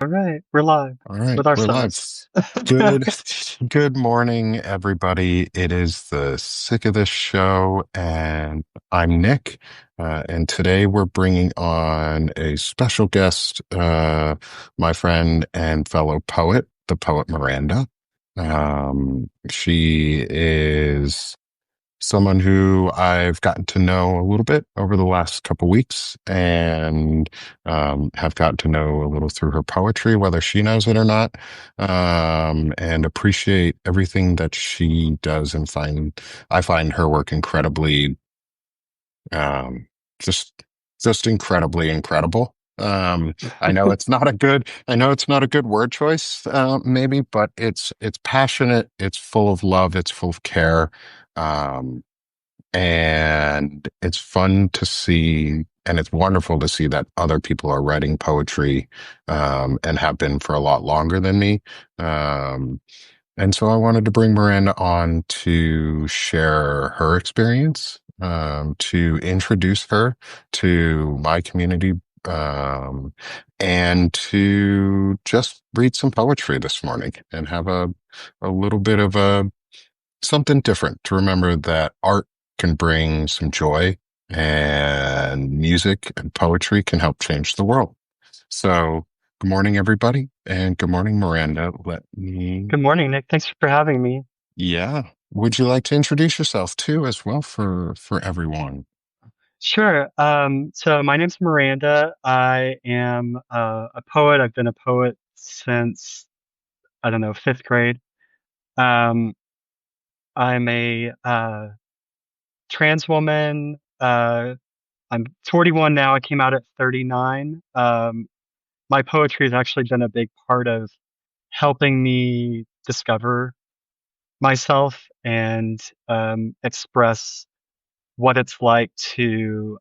All right, we're live All right, with we're live. ourselves. Good, good morning, everybody. It is the Sick of This Show, and I'm Nick. And today we're bringing on a special guest, my friend and fellow poet, the poet Miranda. She is someone who I've gotten to know a little bit over the last couple weeks and have gotten to know a little through her poetry, whether she knows it or not, and appreciate everything that she does and I find her work incredibly, um, just, just incredibly incredible. I know it's not a good word choice, maybe, but it's passionate, it's full of love, it's full of care. Um, and it's fun to see, and it's wonderful to see that other people are writing poetry, and have been for a lot longer than me. Um, and so I wanted to bring Miranda on to share her experience, to introduce her to my community, um, and to just read some poetry this morning and have a little bit of a something different to remember that art can bring some joy and music and poetry can help change the world. So, good morning, everybody, and good morning, Miranda. Good morning, Nick. Thanks for having me. Yeah. Would you like to introduce yourself too, as well, for everyone? Sure. So my name's Miranda. I am a poet. I've been a poet since, I don't know, fifth grade. Um, I'm a trans woman. I'm 41 now. I came out at 39. My poetry has actually been a big part of helping me discover myself and express what it's like to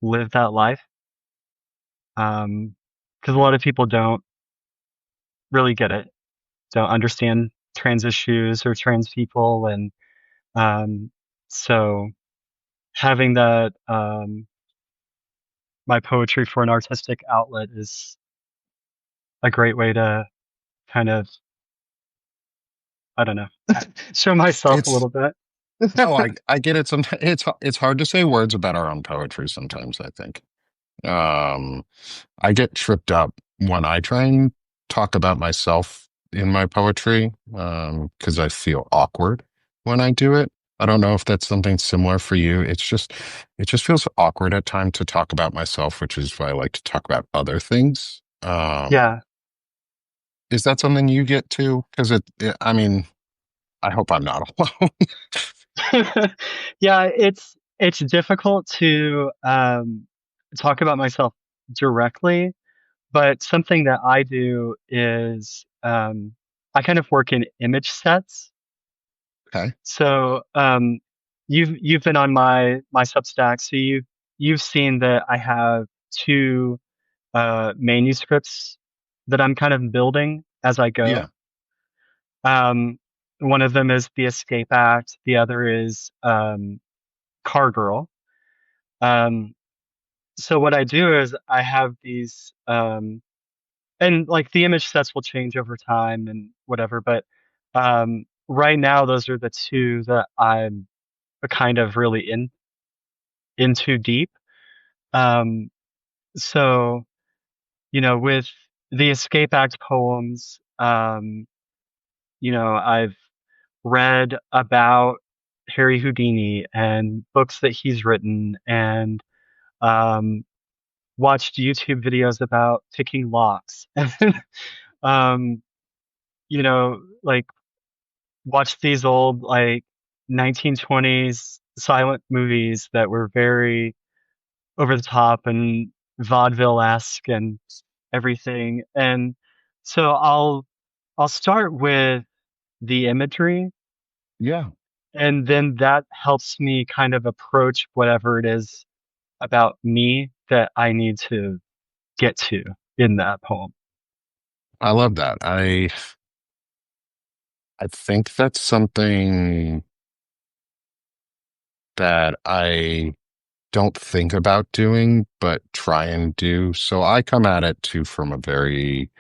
live that life. Because a lot of people don't really get it, don't understand trans issues or trans people, and um, so having that my poetry for an artistic outlet is a great way to kind of, I don't know, show myself a It's little bit. no, I get it. Sometimes it's hard to say words about our own poetry. Sometimes I think. Um, I get tripped up when I try and talk about myself in my poetry, because I feel awkward when I do it. I don't know if that's something similar for you. It just feels awkward at times to talk about myself, which is why I like to talk about other things. Yeah. Is that something you get too? Because I mean, I hope I'm not alone. Yeah, it's difficult to talk about myself directly, but something that I do is I kind of work in image sets. Okay. So you've been on my Substack, so you've seen that I have two manuscripts that I'm kind of building as I Yeah. go. Um, one of them is the Escape Act, the other is Car Girl. Um, so what I do is I have these, and like the image sets will change over time and whatever, but right now those are the two that I'm kind of really into deep. Um, so with the Escape Act poems, I've read about Harry Houdini and books that he's written and um, watched YouTube videos about picking locks. um, like watched these old like 1920s silent movies that were very over the top and vaudeville-esque and everything. And so I'll start with the imagery, Yeah. and then that helps me kind of approach whatever it is about me that I need to get to in that poem. I love that. I think that's something that I don't think about doing, but try and do. So I come at it too from a very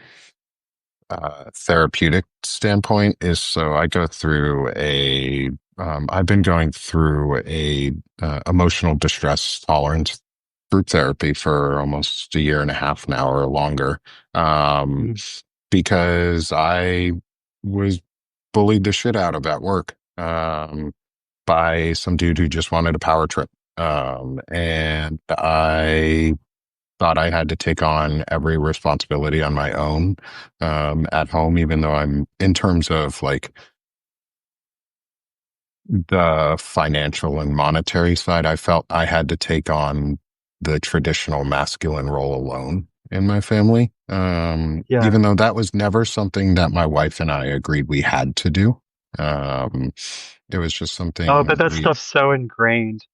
therapeutic standpoint. Is so I go through a I've been going through a emotional distress tolerance group therapy for almost a year and a half now or longer. Um, Mm. because I was bullied the shit out of at work by some dude who just wanted a power trip. And I thought I had to take on every responsibility on my own at home, even though I'm in terms of like the financial and monetary side, I felt I had to take on the traditional masculine role alone in my family. Yeah. Even though that was never something that my wife and I agreed we had to do. Um, it was just Oh, something but that we stuff's so ingrained.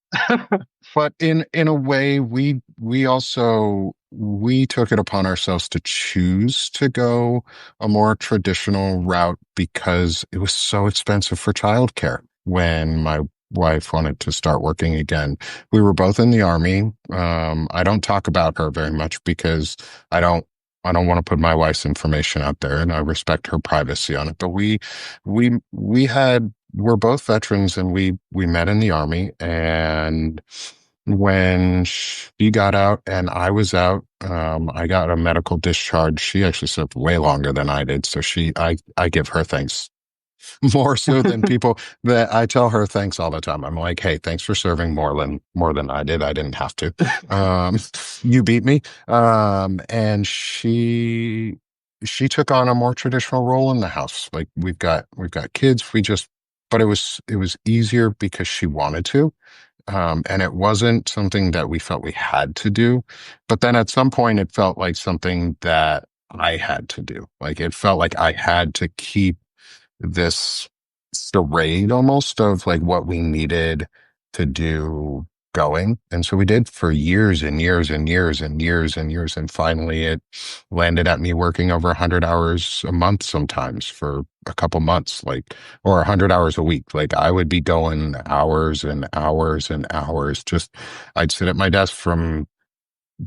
but in a way, we also we took it upon ourselves to choose to go a more traditional route because it was so expensive for childcare when my wife wanted to start working again. We were both in the army. I don't talk about her very much because I don't I don't want to put my wife's information out there, and I respect her privacy on it. But we're both veterans, and we met in the army, and when she got out and I was out, I got a medical discharge. She actually served way longer than I did, so I give her thanks more so than people that I tell her thanks all the time. I'm like, hey, thanks for serving more than I did. I didn't have to. Um, you beat me. And she took on a more traditional role in the house. Like we've got kids. But it was easier because she wanted to. And it wasn't something that we felt we had to do. But then at some point, it felt like something that I had to do. Like it felt like I had to keep this charade almost of like what we needed to do going. And so we did for years and years and years and years and years. And finally it landed at me working over 100 hours a month sometimes for a couple months, like, or 100 hours a week. Like I would be going hours and hours and hours. Just, I'd sit at my desk from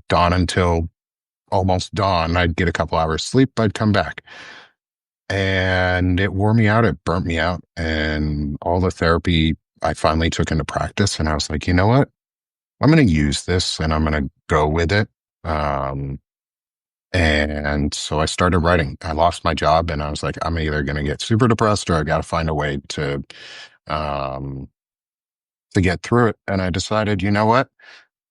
dawn until almost dawn. I'd get a couple hours sleep. I'd come back and it wore me out. It burnt me out. And all the therapy I finally took into practice. And I was like, you know what? I'm going to use this and I'm going to go with it. Um, and so I started writing. I lost my job and I was like, I'm either going to get super depressed or I got to find a way um, to get through it. And I decided, you know what?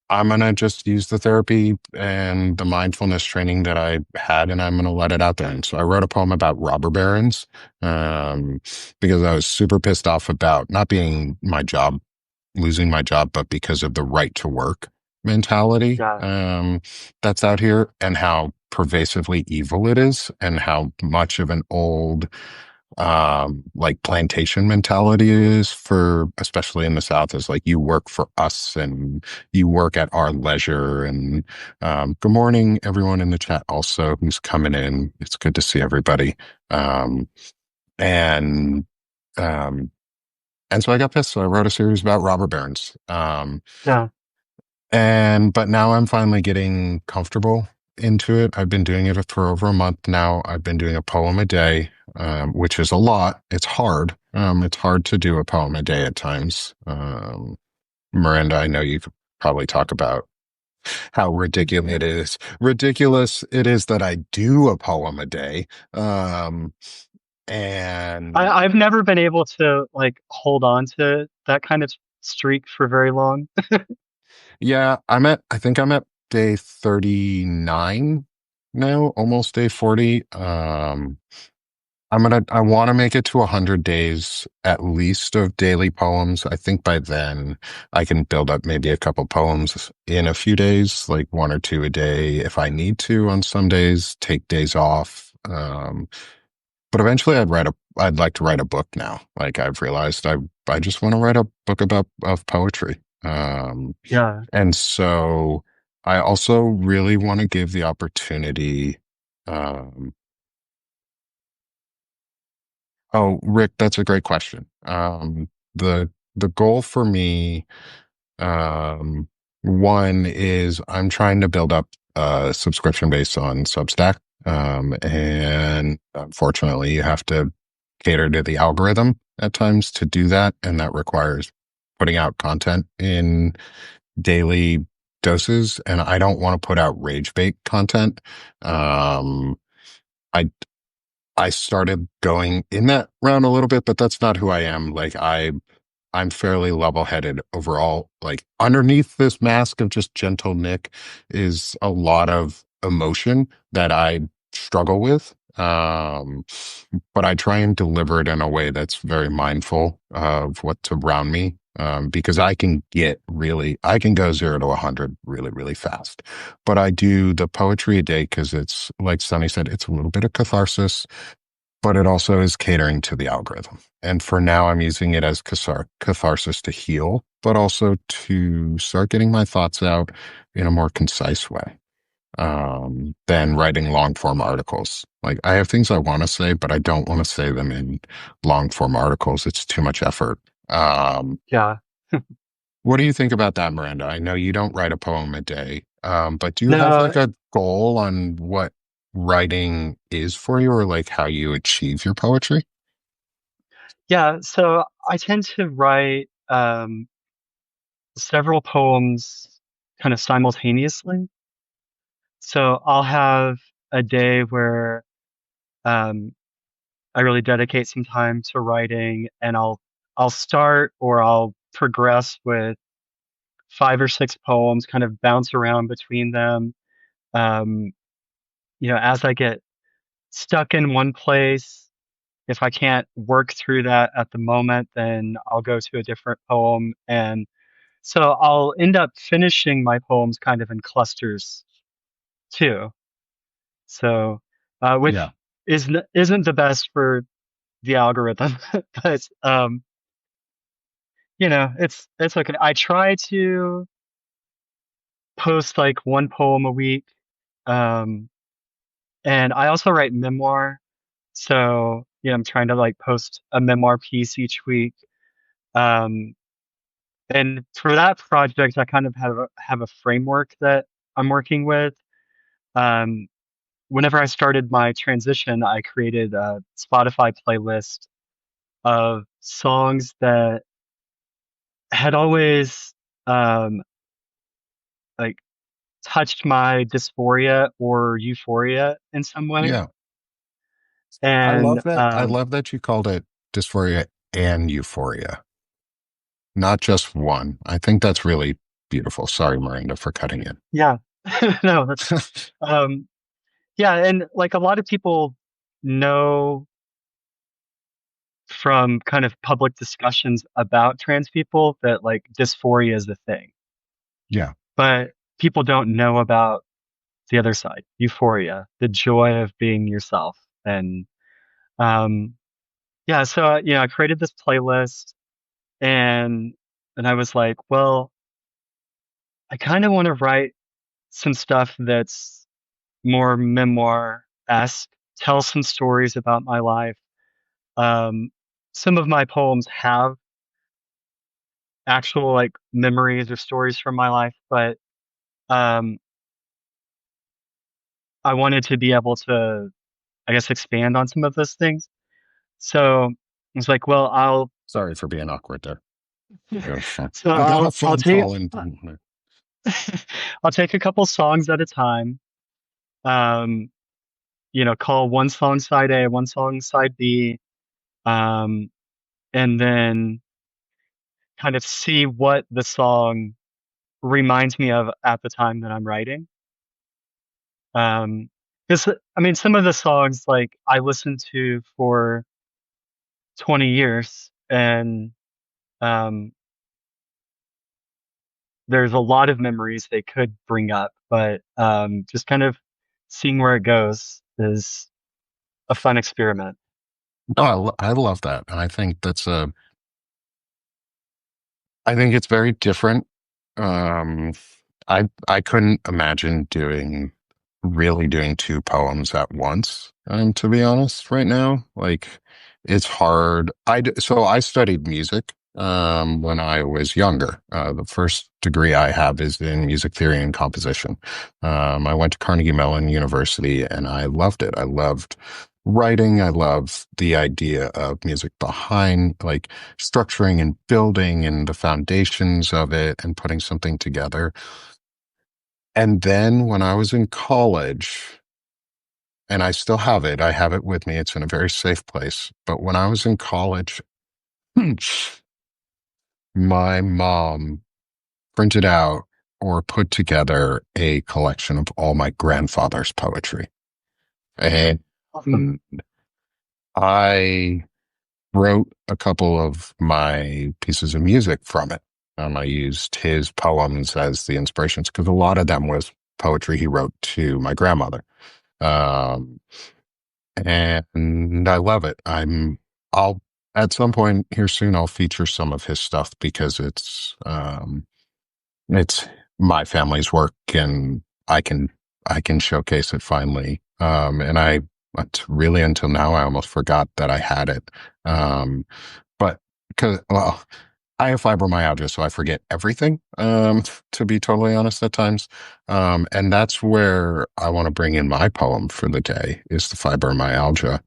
I'm going to just use the therapy and the mindfulness training that I had, and I'm going to let it out there. And so I wrote a poem about robber barons, um, because I was super pissed off about not being my job, losing my job, but because of the right to work mentality, Yeah. that's out here and how pervasively evil it is and how much of an old like plantation mentality is for, especially in the South, is like you work for us and you work at our leisure. And good morning, everyone in the chat also who's coming in. It's good to see everybody. Um, and um, and so I got pissed. So I wrote a series about robber barons. Yeah. But now I'm finally getting comfortable into it. I've been doing it for over a month now. I've been doing a poem a day, which is a lot. It's hard. It's hard to do a poem a day at times. Miranda, I know you could probably talk about how ridiculous it is that I do a poem a day. And I've never been able to like hold on to that kind of streak for very long. yeah, I think I'm at day 39 now, almost day 40. I want to make it to 100 days at least of daily poems. I think by then I can build up maybe a couple poems in a few days, like one or two a day if I need to on some days, take days off. But eventually I'd like to write a book now. Like I've realized I just want to write a book of poetry. Yeah. And so I also really want to give the opportunity, um, oh, Rick, that's a great question. The goal for me, um, One is I'm trying to build up a subscription base on Substack. And unfortunately, you have to cater to the algorithm at times to do that. And that requires putting out content in daily doses. And I don't want to put out rage bait content. Um, I I started going in that round a little bit, but that's not who I am. I'm fairly level-headed overall. Like underneath this mask of just gentle Nick is a lot of emotion that I struggle with. But I try and deliver it in a way that's very mindful of what's around me. Because I can go 0 to 100 really, really fast. But I do the poetry a day because it's like Sunny said, it's a little bit of catharsis, but it also is catering to the algorithm. And for now, I'm using it as catharsis to heal, but also to start getting my thoughts out in a more concise way than writing long form articles. Like I have things I want to say, but I don't want to say them in long form articles. It's too much effort. Um, Yeah. what do you think about that, Miranda? I know you don't write a poem a day, but do you have No, like a goal on what writing is for you or like how you achieve your poetry? yeah. So I tend to write several poems kind of simultaneously. So I'll have a day where um, I really dedicate some time to writing, and I'll start or I'll progress with 5 or 6 poems, kind of bounce around between them. Um, as I get stuck in one place, if I can't work through that at the moment, then I'll go to a different poem. And so I'll end up finishing my poems kind of in clusters too. So, Yeah. which isn't the best for the algorithm, but it's okay. I try to post like one poem a week. Um, and I also write memoir. So, I'm trying to like post a memoir piece each week. Um, and for that project, I kind of have a framework that I'm working with. Um, Whenever I started my transition, I created a Spotify playlist of songs that had always um, like touched my dysphoria or euphoria in some way. Yeah. I And love that. I love that you called it dysphoria and euphoria, not just one. I think that's really beautiful. Sorry, Miranda, for cutting in. yeah, no, that's um, yeah, and like a lot of people know from kind of public discussions about trans people that like dysphoria is a thing, Yeah. but people don't know about the other side, euphoria, the joy of being yourself. And um, yeah, so I created this playlist, and I was like, well, I kind of want to write some stuff that's more memoir-esque, tell some stories about my life. Um, some of my poems have actual like memories or stories from my life, but um, I wanted to be able to, I guess, expand on some of those things. So I was like, well, I'll Sorry for being awkward there. so I got a I'll phone take call and I'll take a couple songs at a time. Um, call one song side A, one song side B, um, and then kind of see what the song reminds me of at the time that I'm writing. Um, because I mean, some of the songs like I listened to for 20 years, and um, there's a lot of memories they could bring up, but just kind of seeing where it goes is a fun experiment. no, I love that. And I think it's very different. Um, I couldn't imagine really doing two poems at once. To be honest, right now, like it's hard. So I studied music, when I was younger. The first degree I have is in music theory and composition. I went to Carnegie Mellon University and I loved it. I loved writing. I love the idea of music behind, like structuring and building and the foundations of it and putting something together. And then when I was in college, and I still have it, I have it with me. It's in a very safe place. But when I was in college, my mom printed out or put together a collection of all my grandfather's poetry. And Awesome. I wrote a couple of my pieces of music from it. I used his poems as the inspirations because a lot of them was poetry he wrote to my grandmother. Um, and I love it. I'll, at some point here soon, I'll feature some of his stuff because it's my family's work and I can showcase it finally. And really until now, I almost forgot that I had it. But because, well, I have fibromyalgia, so I forget everything, to be totally honest at times. And that's where I want to bring in my poem for the day is the fibromyalgia.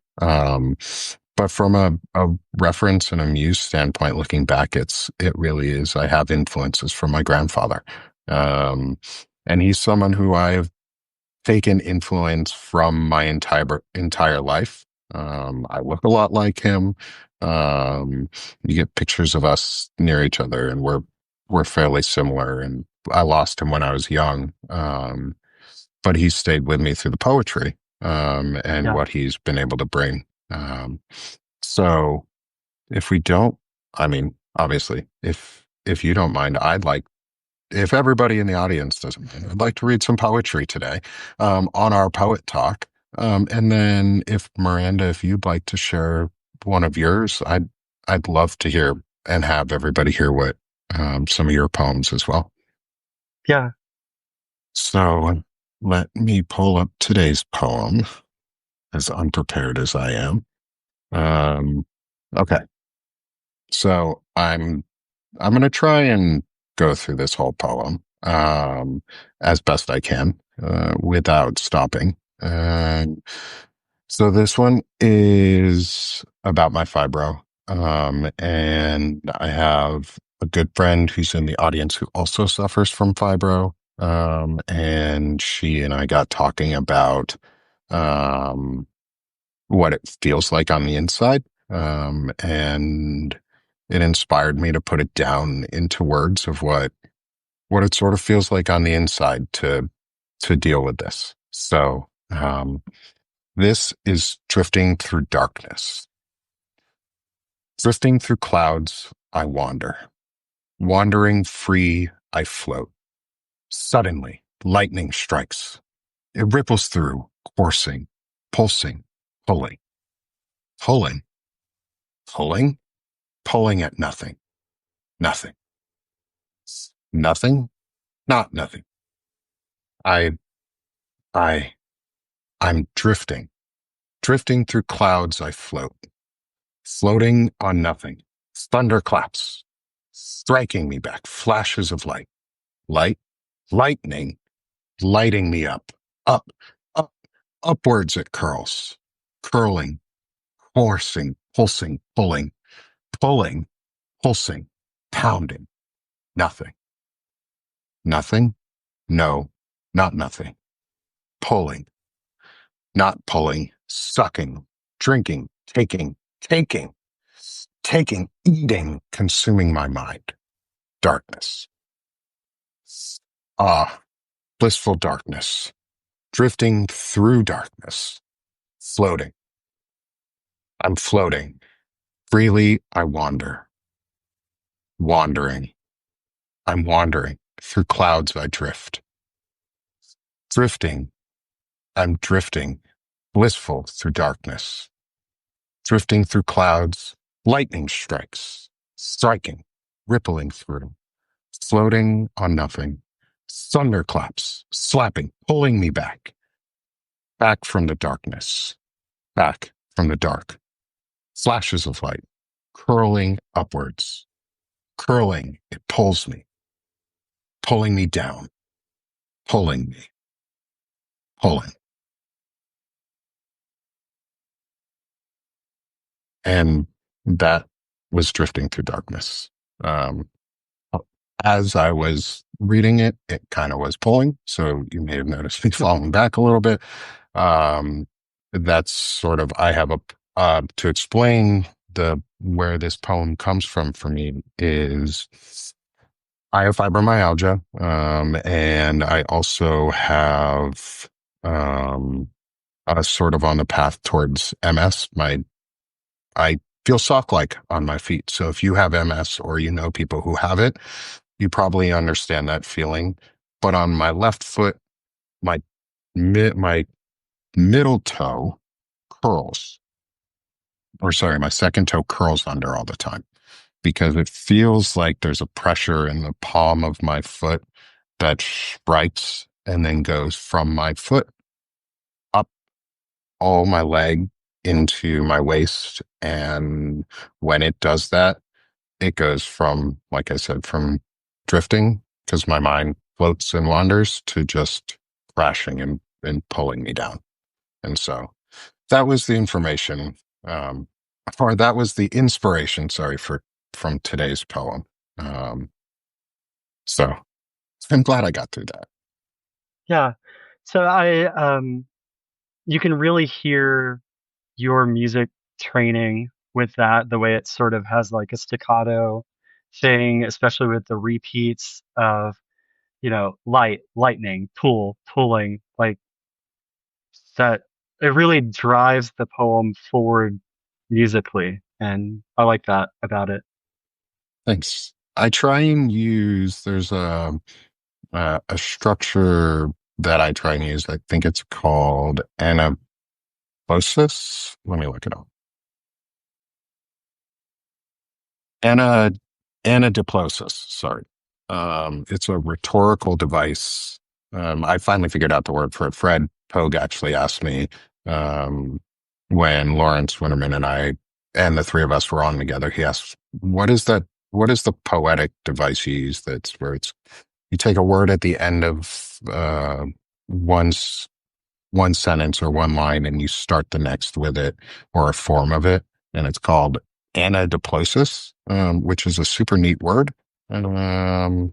But from a reference and a muse standpoint, looking back, it really is. I have influences from my grandfather. Um, and he's someone who I have taken influence from my entire life. I look a lot like him. You get pictures of us near each other, and we're fairly similar. And I lost him when I was young, but he stayed with me through the poetry and Yeah. what he's been able to bring. So if we don't, I mean, obviously, if you don't mind, if everybody in the audience doesn't mind, I'd like to read some poetry today on our Poet Talk. And then if Miranda, if you'd like to share one of yours, I'd love to hear and have everybody hear what some of your poems as well. Yeah. So let me pull up today's poem, as unprepared as I am. Um, okay, so I'm going to try and go through this whole poem as best I can without stopping. So this one is about my fibro. And I have a good friend who's in the audience who also suffers from fibro. And she and I got talking about um, what it feels like on the inside. And it inspired me to put it down into words of what it sort of feels like on the inside to deal with this. So this is drifting through darkness. Drifting through clouds, I wander. Wandering free, I float. Suddenly, lightning strikes. It ripples through, coursing, pulsing, pulling, pulling, pulling, pulling at nothing, nothing, nothing, not nothing. I, I, I'm drifting. Drifting through clouds, I float. Floating on nothing. Thunderclaps. Striking me back. Flashes of light. Light. Lightning. Lighting me up. Up. Up. Upwards it curls. Curling. Coursing. Pulsing. Pulling. Pulling. Pulsing. Pounding. Nothing. Nothing? No. Not nothing. Pulling. Not pulling. Sucking. Drinking. Taking. Taking. Taking, eating, consuming my mind. Darkness. Ah, blissful darkness. Drifting through darkness. Floating. I'm floating. Freely I wander. Wandering. I'm wandering. Through clouds I drift. Drifting. I'm drifting. Blissful through darkness. Drifting through clouds. Lightning strikes. Striking. Rippling through. Floating on nothing. Thunderclaps, slapping, pulling me back. Back from the darkness. Back from the dark. Flashes of light, curling upwards. curling. It pulls me, pulling me down, pulling me, pulling. And that was Drifting Through Darkness. Um, as I was reading it, it kind of was pulling. So you may have noticed me falling back a little bit. Um, that's sort of, I have to explain where this poem comes from for me is I have fibromyalgia, and I also have, um, a sort of on the path towards MS. I feel sock-like on my feet. So if you have MS or you know people who have it, you probably understand that feeling. But on my left foot, my my middle toe curls, or sorry, my second toe curls under all the time because it feels like there's a pressure in the palm of my foot that strikes and then goes from my foot up all my leg into my waist. And when it does that, it goes from, like I said, from drifting because my mind floats and wanders to just crashing and pulling me down. And so that was the information, um, or that was the inspiration, sorry, from today's poem. Um, so I'm glad I got through that. Yeah. So you can really hear your music training with that, the way it sort of has like a staccato thing, especially with the repeats of, light, lightning, pull, pulling, like that. It really drives the poem forward musically. And I like that about it. Thanks. I try and use, there's a structure that I try and use. I think it's called anabiosis. Let me look it up. Ana Anadiplosis. Sorry. It's a rhetorical device. I finally figured out the word for it. Fred Pogue actually asked me um, when Lawrence Winterman and I and the three of us were on together. He asked, "What is that? What is the poetic device you use? That's where it's you take a word at the end of one's one sentence or one line and you start the next with it or a form of it. And it's called anadiplosis, which is a super neat word. Um,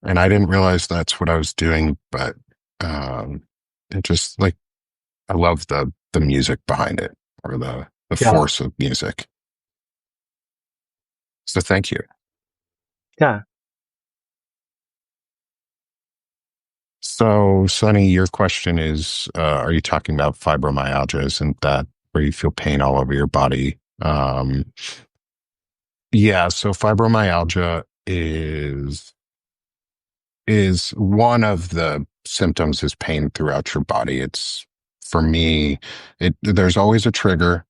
and I didn't realize that's what I was doing, but um, it just like, I love the music behind it or the Yeah. force of music. So thank you. Yeah. So, Sonny, your question is, are you talking about fibromyalgia? Isn't that where you feel pain all over your body? Yeah, so fibromyalgia is one of the symptoms is pain throughout your body. It's for me, there's always a trigger,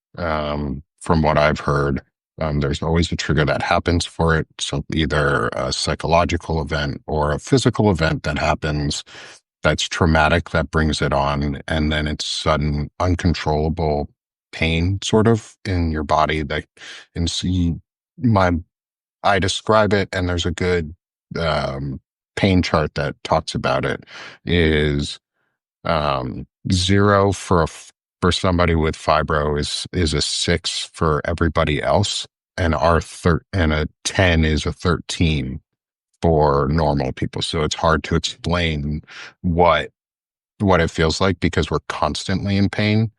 from what I've heard. There's always a trigger that happens for it. So either a psychological event or a physical event that happens that's traumatic that brings it on, and then it's sudden, uncontrollable pain sort of in your body that and see my I describe it, and there's a good um, pain chart that talks about it. Is 0 for somebody with fibro is a 6 for everybody else, and and a 10 is a 13 for normal people. So it's hard to explain what what it feels like because we're constantly in pain.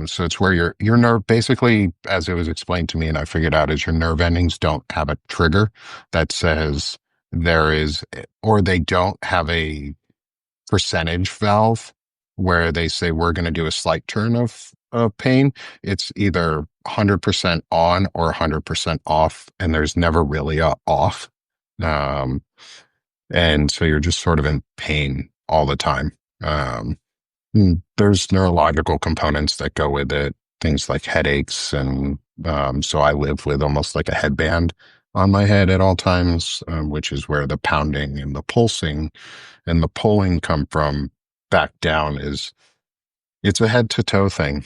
So it's where your nerve basically, as it was explained to me, and I figured out, is your nerve endings don't have a trigger that says there is, or they don't have a percentage valve where they say we're going to do a slight turn of pain. It's either 100% on or 100% off, and there's never really a off. Um, and so you're just sort of in pain all the time. Um, there's neurological components that go with it, things like headaches. And so I live with almost like a headband on my head at all times, which is where the pounding and the pulsing and the pulling come from back down is it's a head to toe thing.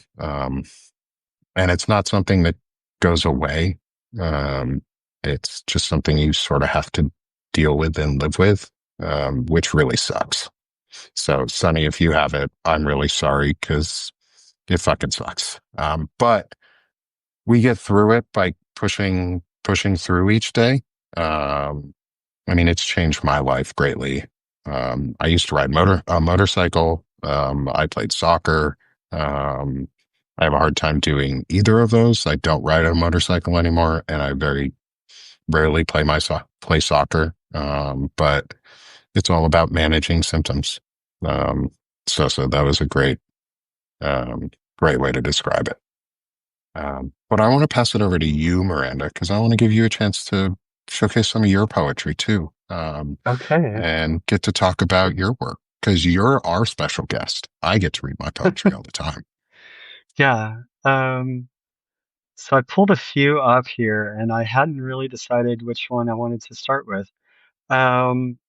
And it's not something that goes away. Um, It's just something you sort of have to deal with and live with, which really sucks. So, Sonny, if you have it, I'm really sorry because it fucking sucks. But we get through it by pushing through each day. Um, I mean, it's changed my life greatly. I used to ride a motorcycle. I played soccer. Um, I have a hard time doing either of those. I don't ride a motorcycle anymore, and I very rarely play soccer. But it's all about managing symptoms. Um, so that was a um, great way to describe it. But I want to pass it over to you, Miranda, because I want to give you a chance to showcase some of your poetry too, Okay. and get to talk about your work because you're our special guest. I get to read my poetry all the time. Yeah. So I pulled a few up here and I hadn't really decided which one I wanted to start with. Um,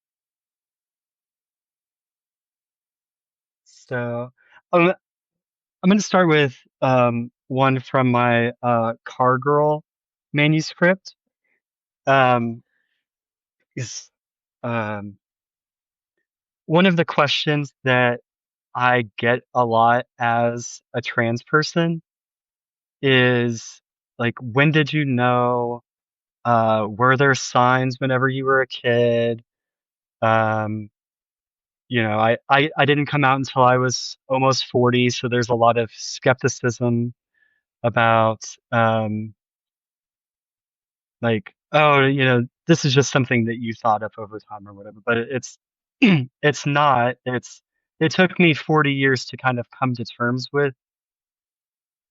so I'm, I'm going to start with one from my Car Girl manuscript. Um, is um, One of the questions that I get a lot as a trans person is like, when did you know? Were there signs whenever you were a kid? Um, I didn't come out until I was almost 40, so there's a lot of skepticism about like, oh, this is just something that you thought of over time or whatever. But it's it's not. It took me 40 years to kind of come to terms with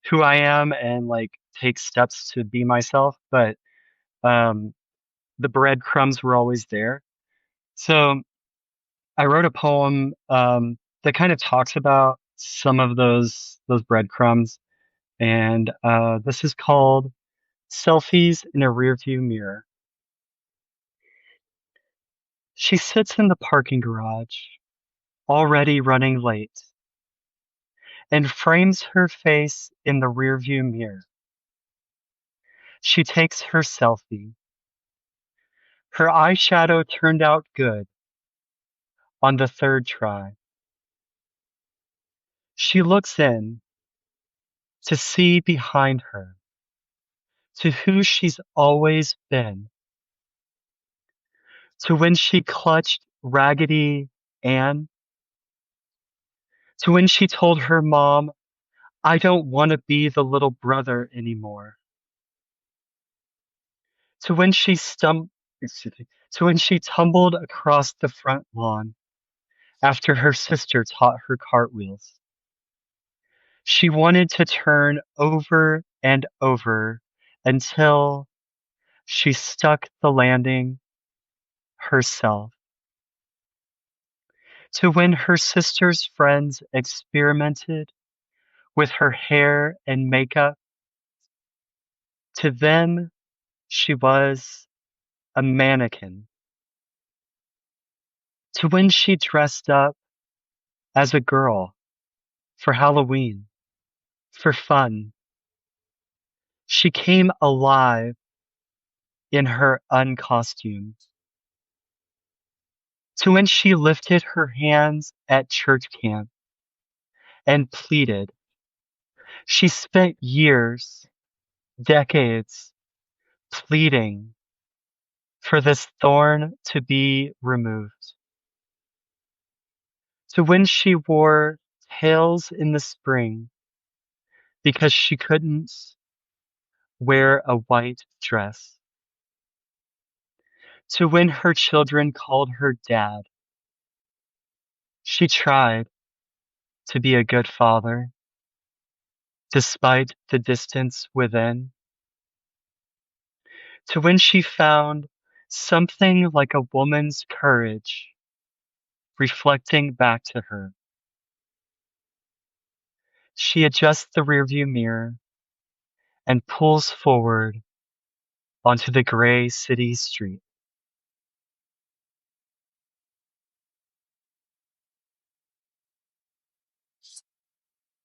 who I am and like take steps to be myself, but um the breadcrumbs were always there. So I wrote a poem that kind of talks about some of those breadcrumbs, and this is called "Selfies in a Rearview Mirror." She sits in the parking garage, already running late, and frames her face in the rearview mirror. She takes her selfie. Her eyeshadow turned out good on the third try. She looks in to see behind her, to who she's always been, to when she clutched Raggedy Ann, to when she told her mom, I don't want to be the little brother anymore, to when excuse me, to when she tumbled across the front lawn after her sister taught her cartwheels. She wanted to turn over and over until she stuck the landing herself. To when her sister's friends experimented with her hair and makeup, to them she was a mannequin. To when she dressed up as a girl for Halloween, for fun, she came alive in her uncostume. To when she lifted her hands at church camp and pleaded, she spent years, decades, pleading for this thorn to be removed. To when she wore tails in the spring because she couldn't wear a white dress. To when her children called her dad. She tried to be a good father, despite the distance within. To when she found something like a woman's courage reflecting back to her. She adjusts the rearview mirror and pulls forward onto the gray city street.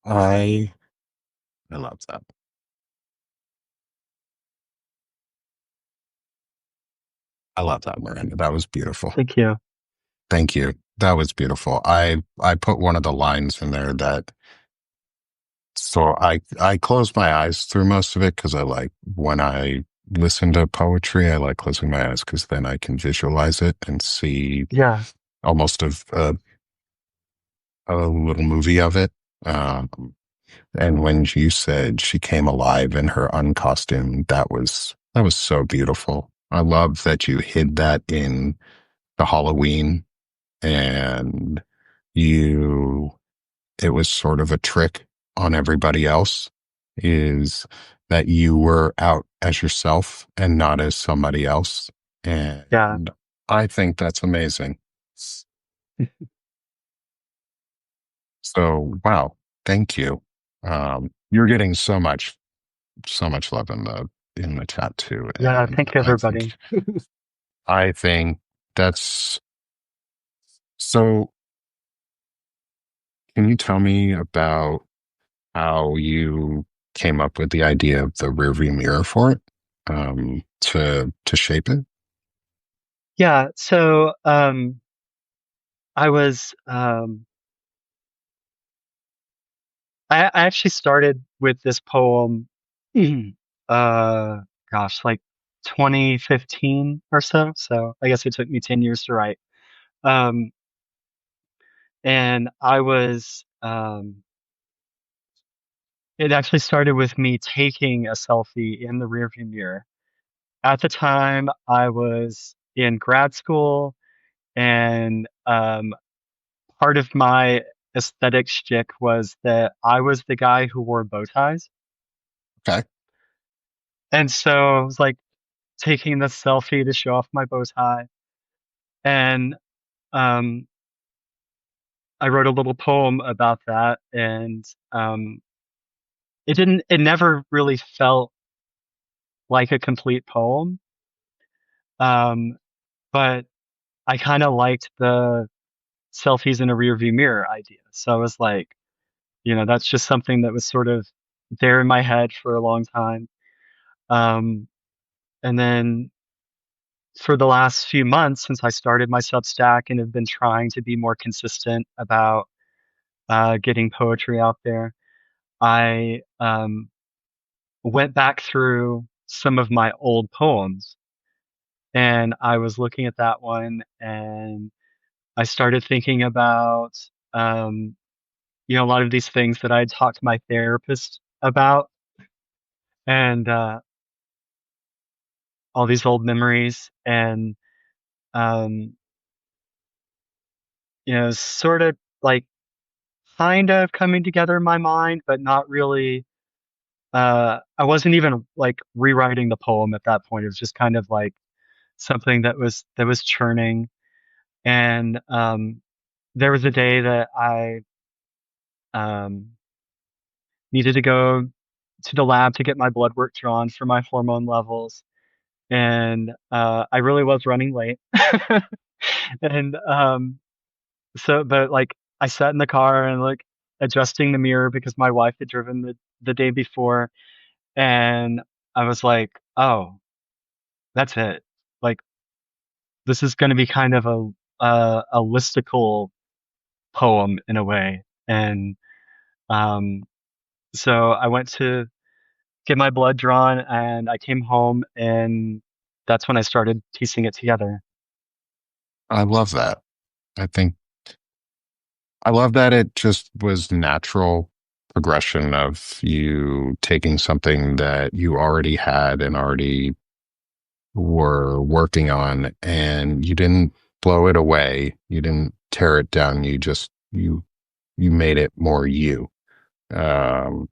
I I love that. I love that, Miranda. That was beautiful. Thank you. Thank you. That was beautiful. I put one of the lines in there that so I close my eyes through most of it because I like when I listen to poetry, I like closing my eyes because then I can visualize it and see Yeah, almost a little movie of it. Um, and when you said she came alive in her uncostume, that was so beautiful. I love that you hid that in the Halloween and you it was sort of a trick on everybody else is that you were out as yourself and not as somebody else. yeah, And I think that's amazing. So, wow, thank you. You're getting so much love in the chat too. yeah. And Thank you, everybody. I think that's so. Can you tell me about how you came up with the idea of the rearview mirror for it to shape it? Yeah. So I was I actually started with this poem, uh, gosh, like 2015 or so. So I guess it took me 10 years to write. Um, and it actually started with me taking a selfie in the rearview mirror. At the time, I was in grad school, and part of my aesthetic shtick was that I was the guy who wore bow ties. Okay. And so I was like taking the selfie to show off my bow tie. And um, I wrote a little poem about that. And it never really felt like a complete poem. Um, but I kind of liked the selfies in a rearview mirror idea. So I was like, that's just something that was sort of there in my head for a long time. Um, and then for the last few months, since I started my Substack and have been trying to be more consistent about getting poetry out there, I went back through some of my old poems, and I was looking at that one, and I started thinking about um, a lot of these things that I had talked to my therapist about, and all these old memories, and um, sort of like kind of coming together in my mind, but not really. I wasn't even like rewriting the poem at that point. It was just kind of like something that was churning. And there was a day that I um, needed to go to the lab to get my blood work drawn for my hormone levels, and I really was running late. And but like I sat in the car and like adjusting the mirror because my wife had driven the day before, and I was like, oh, that's it. Like this is going to be kind of a listicle poem in a way. And um, so I went to get my blood drawn, and I came home, and that's when I started piecing it together. I love that. I think I love that it just was natural progression of you taking something that you already had and already were working on and you didn't blow it away. You didn't tear it down. You made it more you. Um,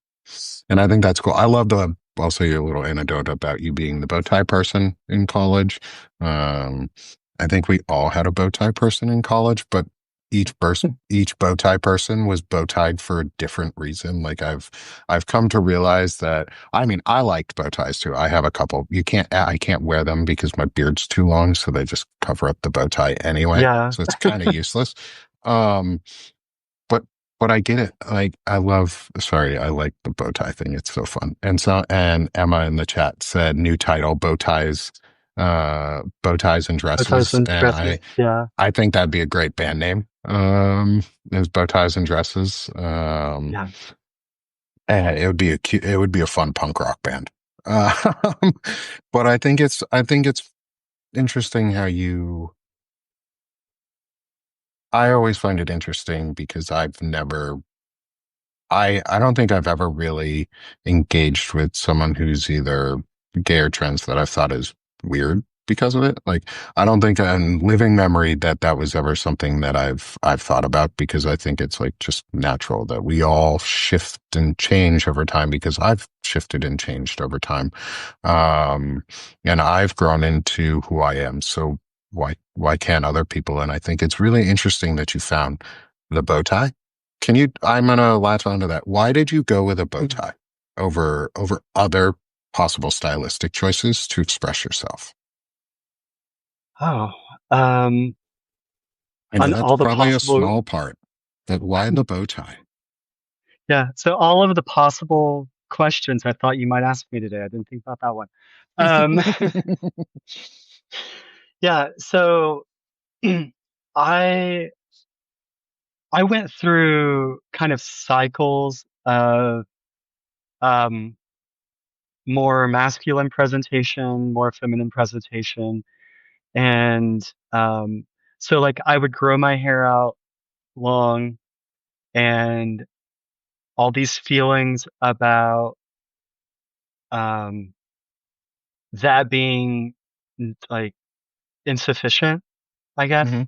and I think that's cool. I love the also your little anecdote about you being the bow tie person in college. Um, I think we all had a bow tie person in college, but each bow tie person was bow tied for a different reason. Like I've come to realize that I mean I liked bow ties too. I have a couple. I can't wear them because my beard's too long, so they just cover up the bow tie anyway. Yeah, So it's kind of useless. Um, but but I get it. Like I like the bow tie thing. It's so fun. And Emma in the chat said new title, bow ties Bow ties and Bow ties dresses, and and dresses. Yeah. I think that'd be a great band name. Is bow ties and dresses. Yeah. And it would be a fun punk rock band. Um, but I think it's interesting how you. I always find it interesting because I don't think I've ever really engaged with someone who's either gay or trans that I've thought is weird because of it. Like, I don't think in living memory that that was ever something that I've thought about because I think it's like just natural that we all shift and change over time because I've shifted and changed over time. Um, and I've grown into who I am. So why can't other people? And I think it's really interesting that you found the bow tie. I'm gonna latch onto that. Why did you go with a bow Mhm. tie over other possible stylistic choices to express yourself? Oh, um, I know on that's all the probably a possible, small part, but why the bow tie? yeah. So all of the possible questions I thought you might ask me today. I didn't think about that one. Um, yeah. So I I went through kind of cycles of um more masculine presentation, more feminine presentation, and so like I would grow my hair out long and all these feelings about um, that being like insufficient, I guess, Hmm.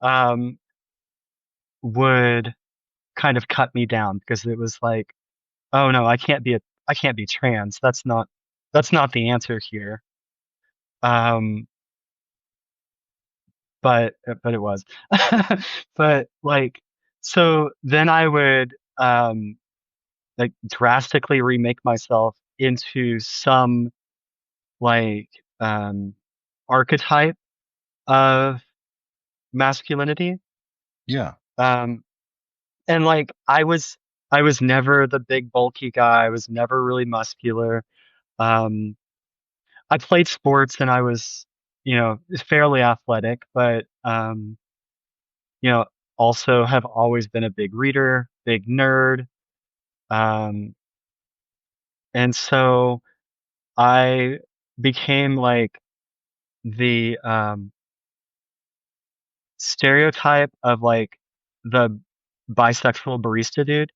um, would kind of cut me down because it was like, oh no, I can't be trans. That's not the answer here. Um, but it was, but like, so then I would like drastically remake myself into some like um archetype of masculinity. Yeah. Um, and like I was never the big bulky guy. I was never really muscular. Um, I played sports and I was, you know, fairly athletic, but you know, also have always been a big reader, big nerd. Um, and so I became like the stereotype of like the bisexual barista dude.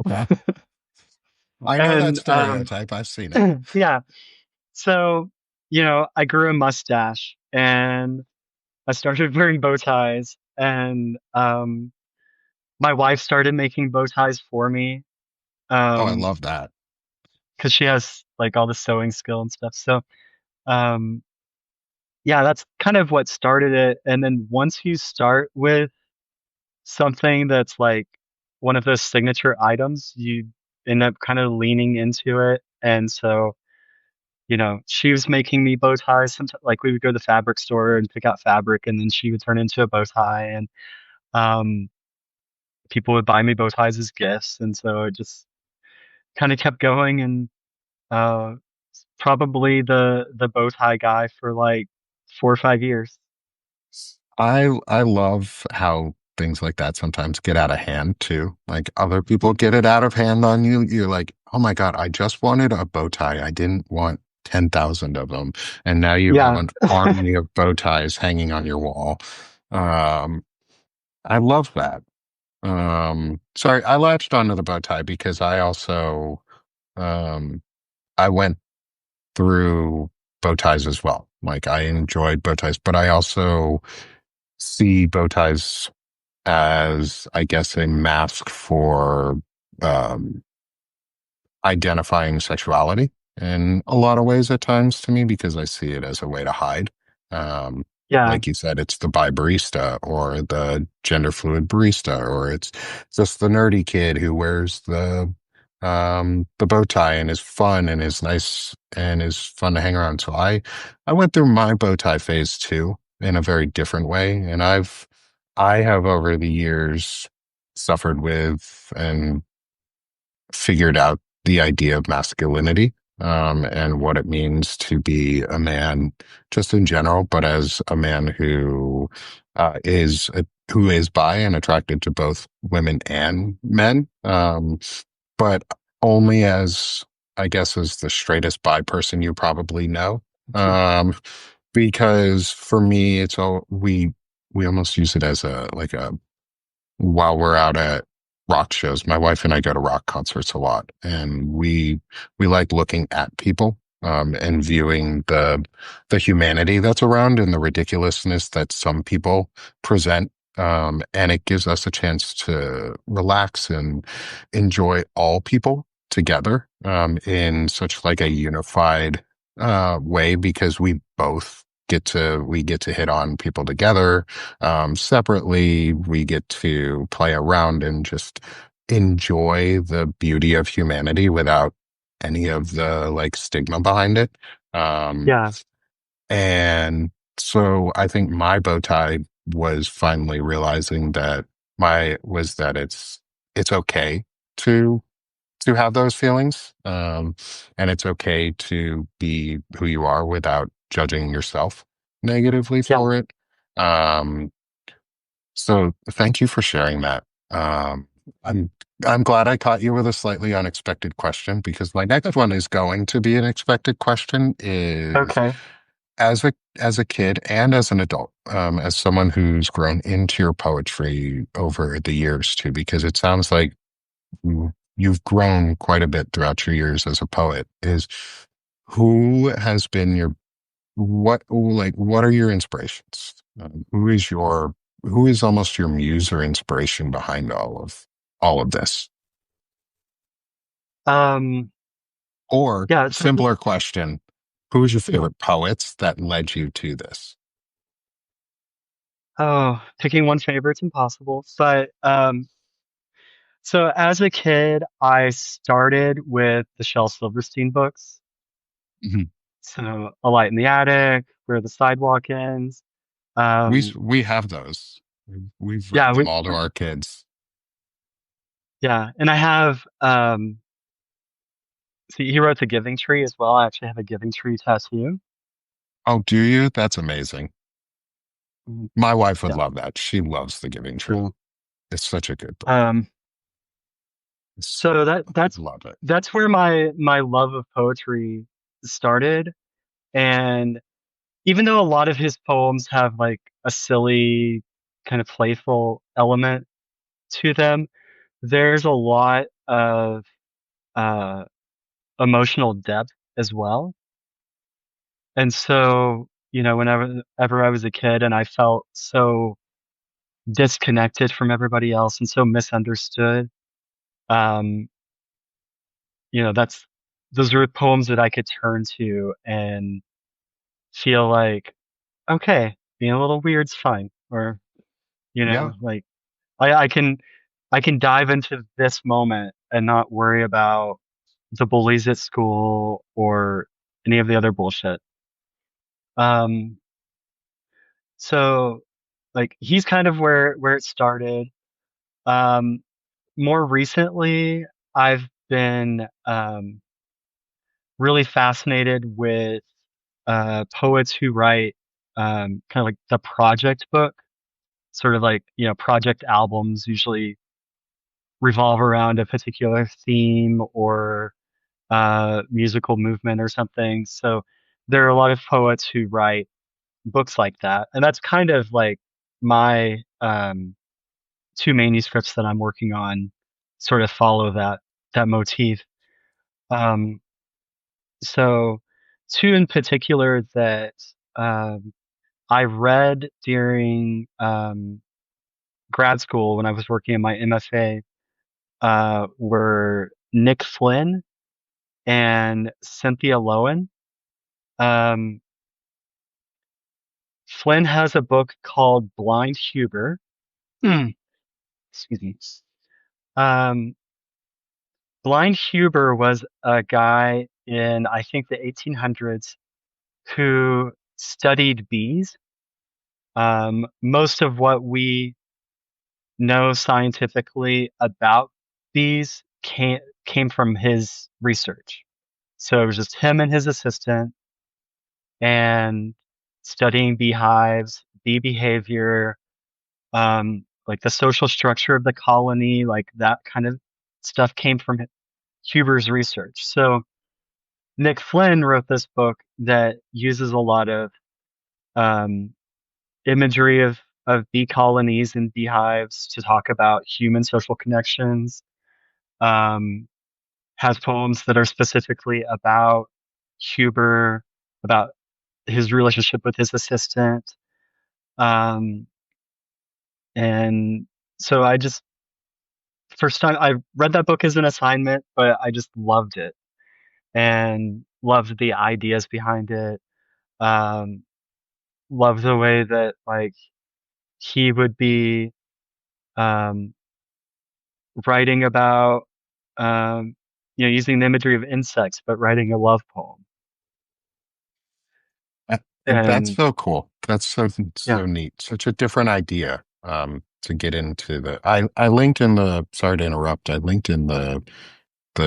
Okay. I know that And stereotype. I've seen it. yeah, so you know, I grew a mustache and I started wearing bow ties and my wife started making bow ties for me Oh, I um love that. because she has like all the sewing skill and stuff. So um yeah, that's kind of what started it. And then once you start with something that's like one of those signature items, you end up kind of leaning into it. And so, you know, she was making me bow ties. Sometimes, like we would go to the fabric store and pick out fabric, and then she would turn into a bow tie, and um, people would buy me bow ties as gifts. And so it just kind of kept going, and uh, probably the bow tie guy for like 4 or 5 years. I love how things like that sometimes get out of hand too. Like other people get it out of hand on you. You're like, oh my God, I just wanted a bow tie. I didn't want 10,000 of them. And now you have Yeah, an army of bow ties hanging on your wall. Um, I love that. Sorry, I latched onto the bow tie because um, I went through bow ties as well. Like I enjoyed bow ties, but I also see bow ties as, I guess, a mask for um, identifying sexuality in a lot of ways at times to me because I see it as a way to hide. Um, yeah, like you said, it's the bi barista or the gender fluid barista, or it's just the nerdy kid who wears the bow tie and is fun and is nice and is fun to hang around. So I went through my bow tie phase too in a very different way. And I have over the years suffered with and figured out the idea of masculinity. and what it means to be a man just in general, but as a man who is bi and attracted to both women and men. But only as, I guess, as the straightest bi person you probably know. Um, because for me, we almost use it as a like a while we're out at rock shows. My wife and I go to rock concerts a lot, and we like looking at people and viewing the humanity that's around and the ridiculousness that some people present. And it gives us a chance to relax and enjoy all people together in such like a unified way because we get to hit on people together separately. We get to play around and just enjoy the beauty of humanity without any of the like stigma behind it. Um, Yeah, and so I think my bow tie was finally realizing that it's okay to have those feelings. And it's okay to be who you are without judging yourself negatively yeah. for it. Um, so thank you for sharing that. Um, I'm I'm glad I caught you with a slightly unexpected question because my next one is going to be an expected question is Okay. as a kid and as an adult, as someone who's grown into your poetry over the years too, because it sounds like you've grown quite a bit throughout your years as a poet, is who has been your what are your inspirations? Who is almost your muse or inspiration behind all of this? Um, Or yeah, so, simpler question, who is your yeah. favorite poets that led you to this? Oh, picking one favorite's impossible. But so as a kid, I started with the Shel Silverstein books. Mhm. So A Light in the Attic, Where the Sidewalk Ends. Um, We have those. We've read yeah, them all to our kids. yeah, and I have see he wrote The Giving Tree as well. I actually have a Giving Tree tattoo. Oh, do you? That's amazing. Mm, My wife would yeah. love that. She loves The Giving Tree. Yeah. It's such a good book. Um, It's, so love it. that's where my love of poetry started. And even though a lot of his poems have like a silly kind of playful element to them, there's a lot of uh emotional depth as well. And so, whenever ever I was a kid and I felt so disconnected from everybody else and so misunderstood, um, that's those are poems that I could turn to and feel like, okay, being a little weird's fine. Or, Yeah. like I, I can I can dive into this moment and not worry about the bullies at school or any of the other bullshit. Um, so like he's kind of where it started. Um, More recently, I've been really fascinated with poets who write kind of like the project book, sort of like, project albums usually revolve around a particular theme or musical movement or something. So there are a lot of poets who write books like that. And that's kind of like my two manuscripts that I'm working on sort of follow that motif. Um, so two in particular that um, I read during grad school when I was working in my MFA were Nick Flynn and Cynthia Lowen. Um, Flynn has a book called Blind Huber. Excuse me. Um, Blind Huber was a guy in, I think, the 1800s who studied bees. Most of what we know scientifically about bees came from his research. So it was just him and his assistant and studying beehives, bee behavior, like the social structure of the colony, like that kind of stuff came from Huber's research. So Nick Flynn wrote this book that uses a lot of um, imagery of bee colonies and beehives to talk about human social connections. Um, has poems that are specifically about Huber, about his relationship with his assistant. Um, and so I just, first time I read that book as an assignment, but I just loved it and loved the ideas behind it. Um, loved the way that like he would be um, writing about, um, using the imagery of insects, but writing a love poem. That's And so cool. That's so yeah, neat. Such a different idea. To get into the I linked in the sorry to interrupt. I linked in the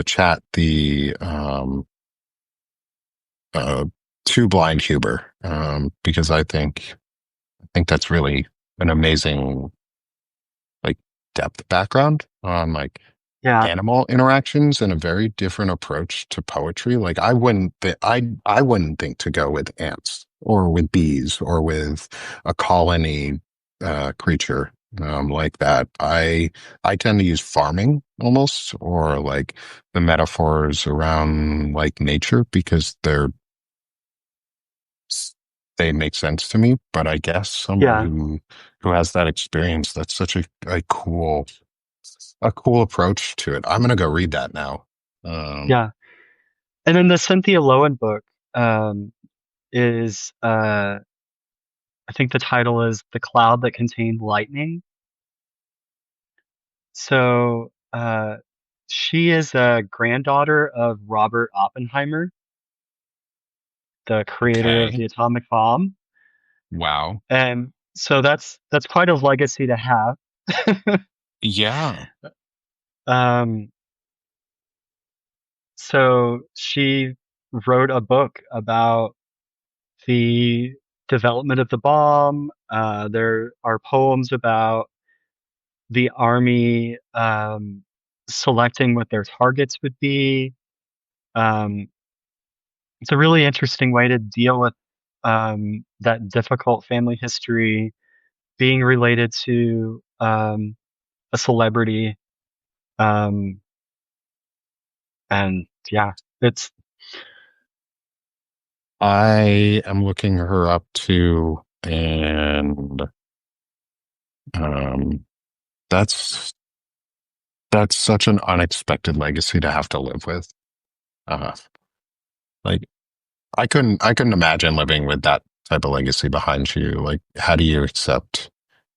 chat the uh to Blind Huber because I think that's really an amazing like depth background on like yeah, animal interactions and a very different approach to poetry. Like I wouldn't think to go with ants or with bees or with a colony creature like that. I tend to use farming almost or like the metaphors around like nature because they make sense to me. But I guess someone yeah, who has that experience, that's such a cool approach to it. I'm gonna go read that now. Um, yeah. And then the Cynthia Lowen book um, is, I think the title is The Cloud That Contained Lightning. So she is a granddaughter of Robert Oppenheimer, the creator of okay. the atomic bomb. Wow. And so that's quite a legacy to have. Yeah. Um, so she wrote a book about the development of the bomb. There are poems about the army selecting what their targets would be. Um, it's a really interesting way to deal with that difficult family history being related to a celebrity. Um, and yeah, it's I am looking her up too, and um, that's that's such an unexpected legacy to have to live with. Uh, like I couldn't imagine living with that type of legacy behind you. Like, how do you accept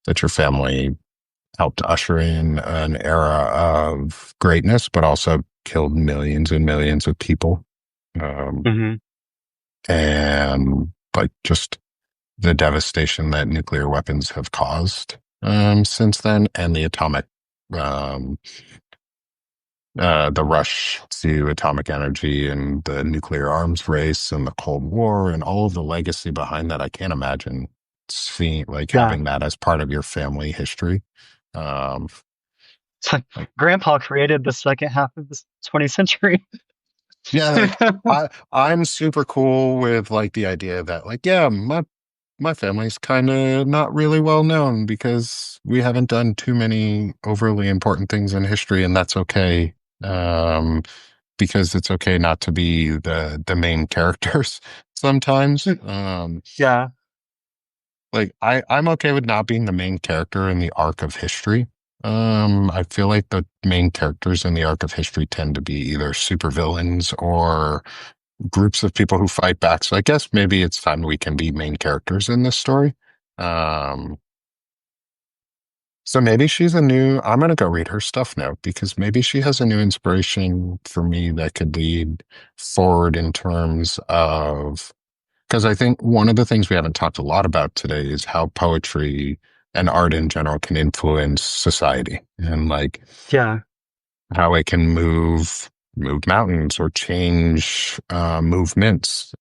that your family helped usher in an era of greatness, but also killed millions and millions of people? Um, mhm, and like just the devastation that nuclear weapons have caused since then, and the atomic, um, the rush to atomic energy and the nuclear arms race and the Cold War and all of the legacy behind that. I can't imagine seeing like yeah. having that as part of your family history. Um, It's like like, Grandpa created the second half of the 20th century. yeah, like I'm super cool with like the idea that like, yeah, my family's kind of not really well known because we haven't done too many overly important things in history, and that's okay. Um, because it's okay not to be the main characters sometimes. Yeah, Like I'm okay with not being the main character in the arc of history. I feel like the main characters in the arc of history tend to be either supervillains or groups of people who fight back. So I guess maybe it's time we can be main characters in this story. Um, so maybe I'm going to go read her stuff now because maybe she has a new inspiration for me that could lead forward in terms of, because I think one of the things we haven't talked a lot about today is how poetry and art in general can influence society and like yeah, how it can move. move mountains or change movements.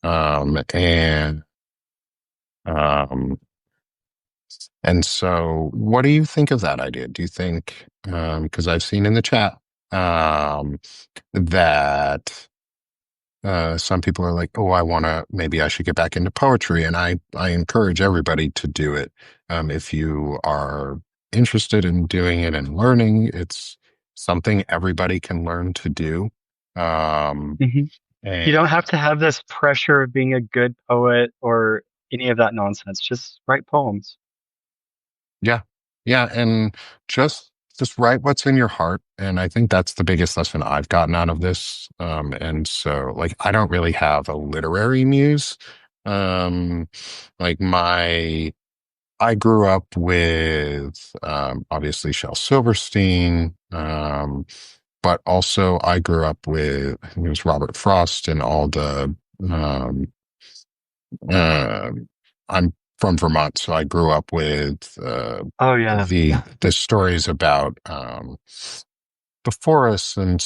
Um, and so, what do you think of that idea? Do you think, because I've seen in the chat um, that some people are like, oh, maybe I should get back into poetry. And I encourage everybody to do it. If you are interested in doing it and learning, it's something everybody can learn to do. Um, Hmm. You and don't have to have this pressure of being a good poet or any of that nonsense. Just write poems. yeah, yeah. And just, just write what's in your heart. And I think that's the biggest lesson I've gotten out of this. And so like, I don't really have a literary muse. Um, like I grew up with obviously Shel Silverstein, but also I grew up with I think it was Robert Frost and all the. Um, uh, I'm from Vermont, so I grew up with Oh yeah. the stories about the forests and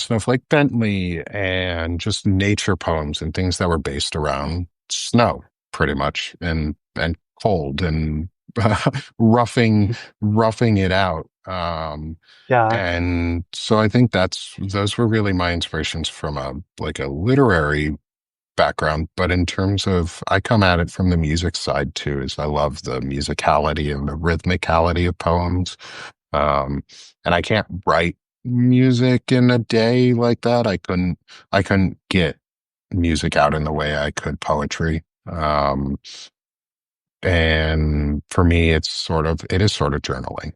Snowflake Bentley and just nature poems and things that were based around snow, pretty much, and cold and roughing roughing it out. Yeah. And so I think those were really my inspirations from a like a literary background. But in terms of, I come at it from the music side too, is I love the musicality and the rhythmicality of poems. Um, and I can't write music in a day like that. I couldn't get music out in the way I could poetry. And for me, it is sort of journaling.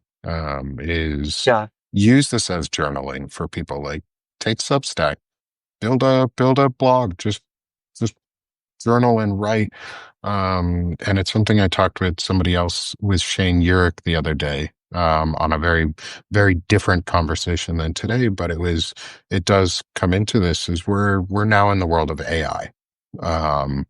Is Yeah. use this as journaling for people like take Substack, build a blog, just journal and write. And it's something I talked with somebody else with Shane Urich the other day, on a very, very different conversation than today, but it does come into this is we're now in the world of AI. Um,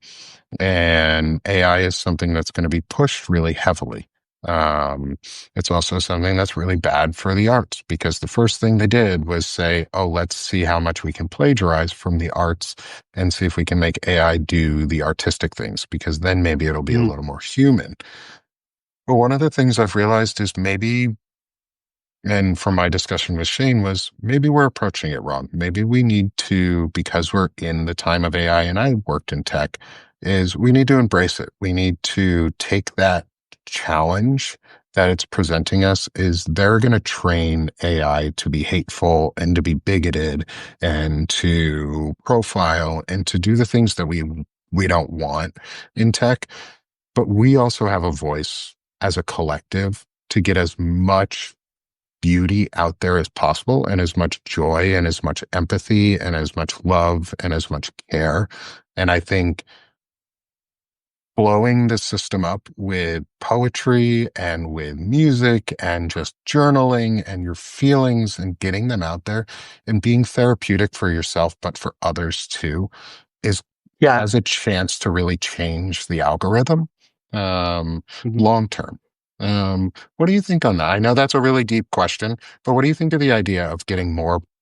and AI is something that's going to be pushed really heavily. Um, it's also something that's really bad for the arts because the first thing they did was say, oh, let's see how much we can plagiarize from the arts and see if we can make AI do the artistic things because then maybe it'll be a Mhm. little more human. But one of the things I've realized is maybe, and from my discussion with Shane, was maybe we're approaching it wrong. Maybe we need to, because we're in the time of AI and I worked in tech, is we need to embrace it. We need to take that challenge that it's presenting us is they're going to train AI to be hateful and to be bigoted and to profile and to do the things that we don't want in tech. But we also have a voice as a collective to get as much beauty out there as possible and as much joy and as much empathy and as much love and as much care. And I think blowing the system up with poetry and with music and just journaling and your feelings and getting them out there and being therapeutic for yourself, but for others too, is Yeah. has a chance to really change the algorithm Mhm. long term. What do you think on that? I know that's a really deep question, but what do you think of the idea of getting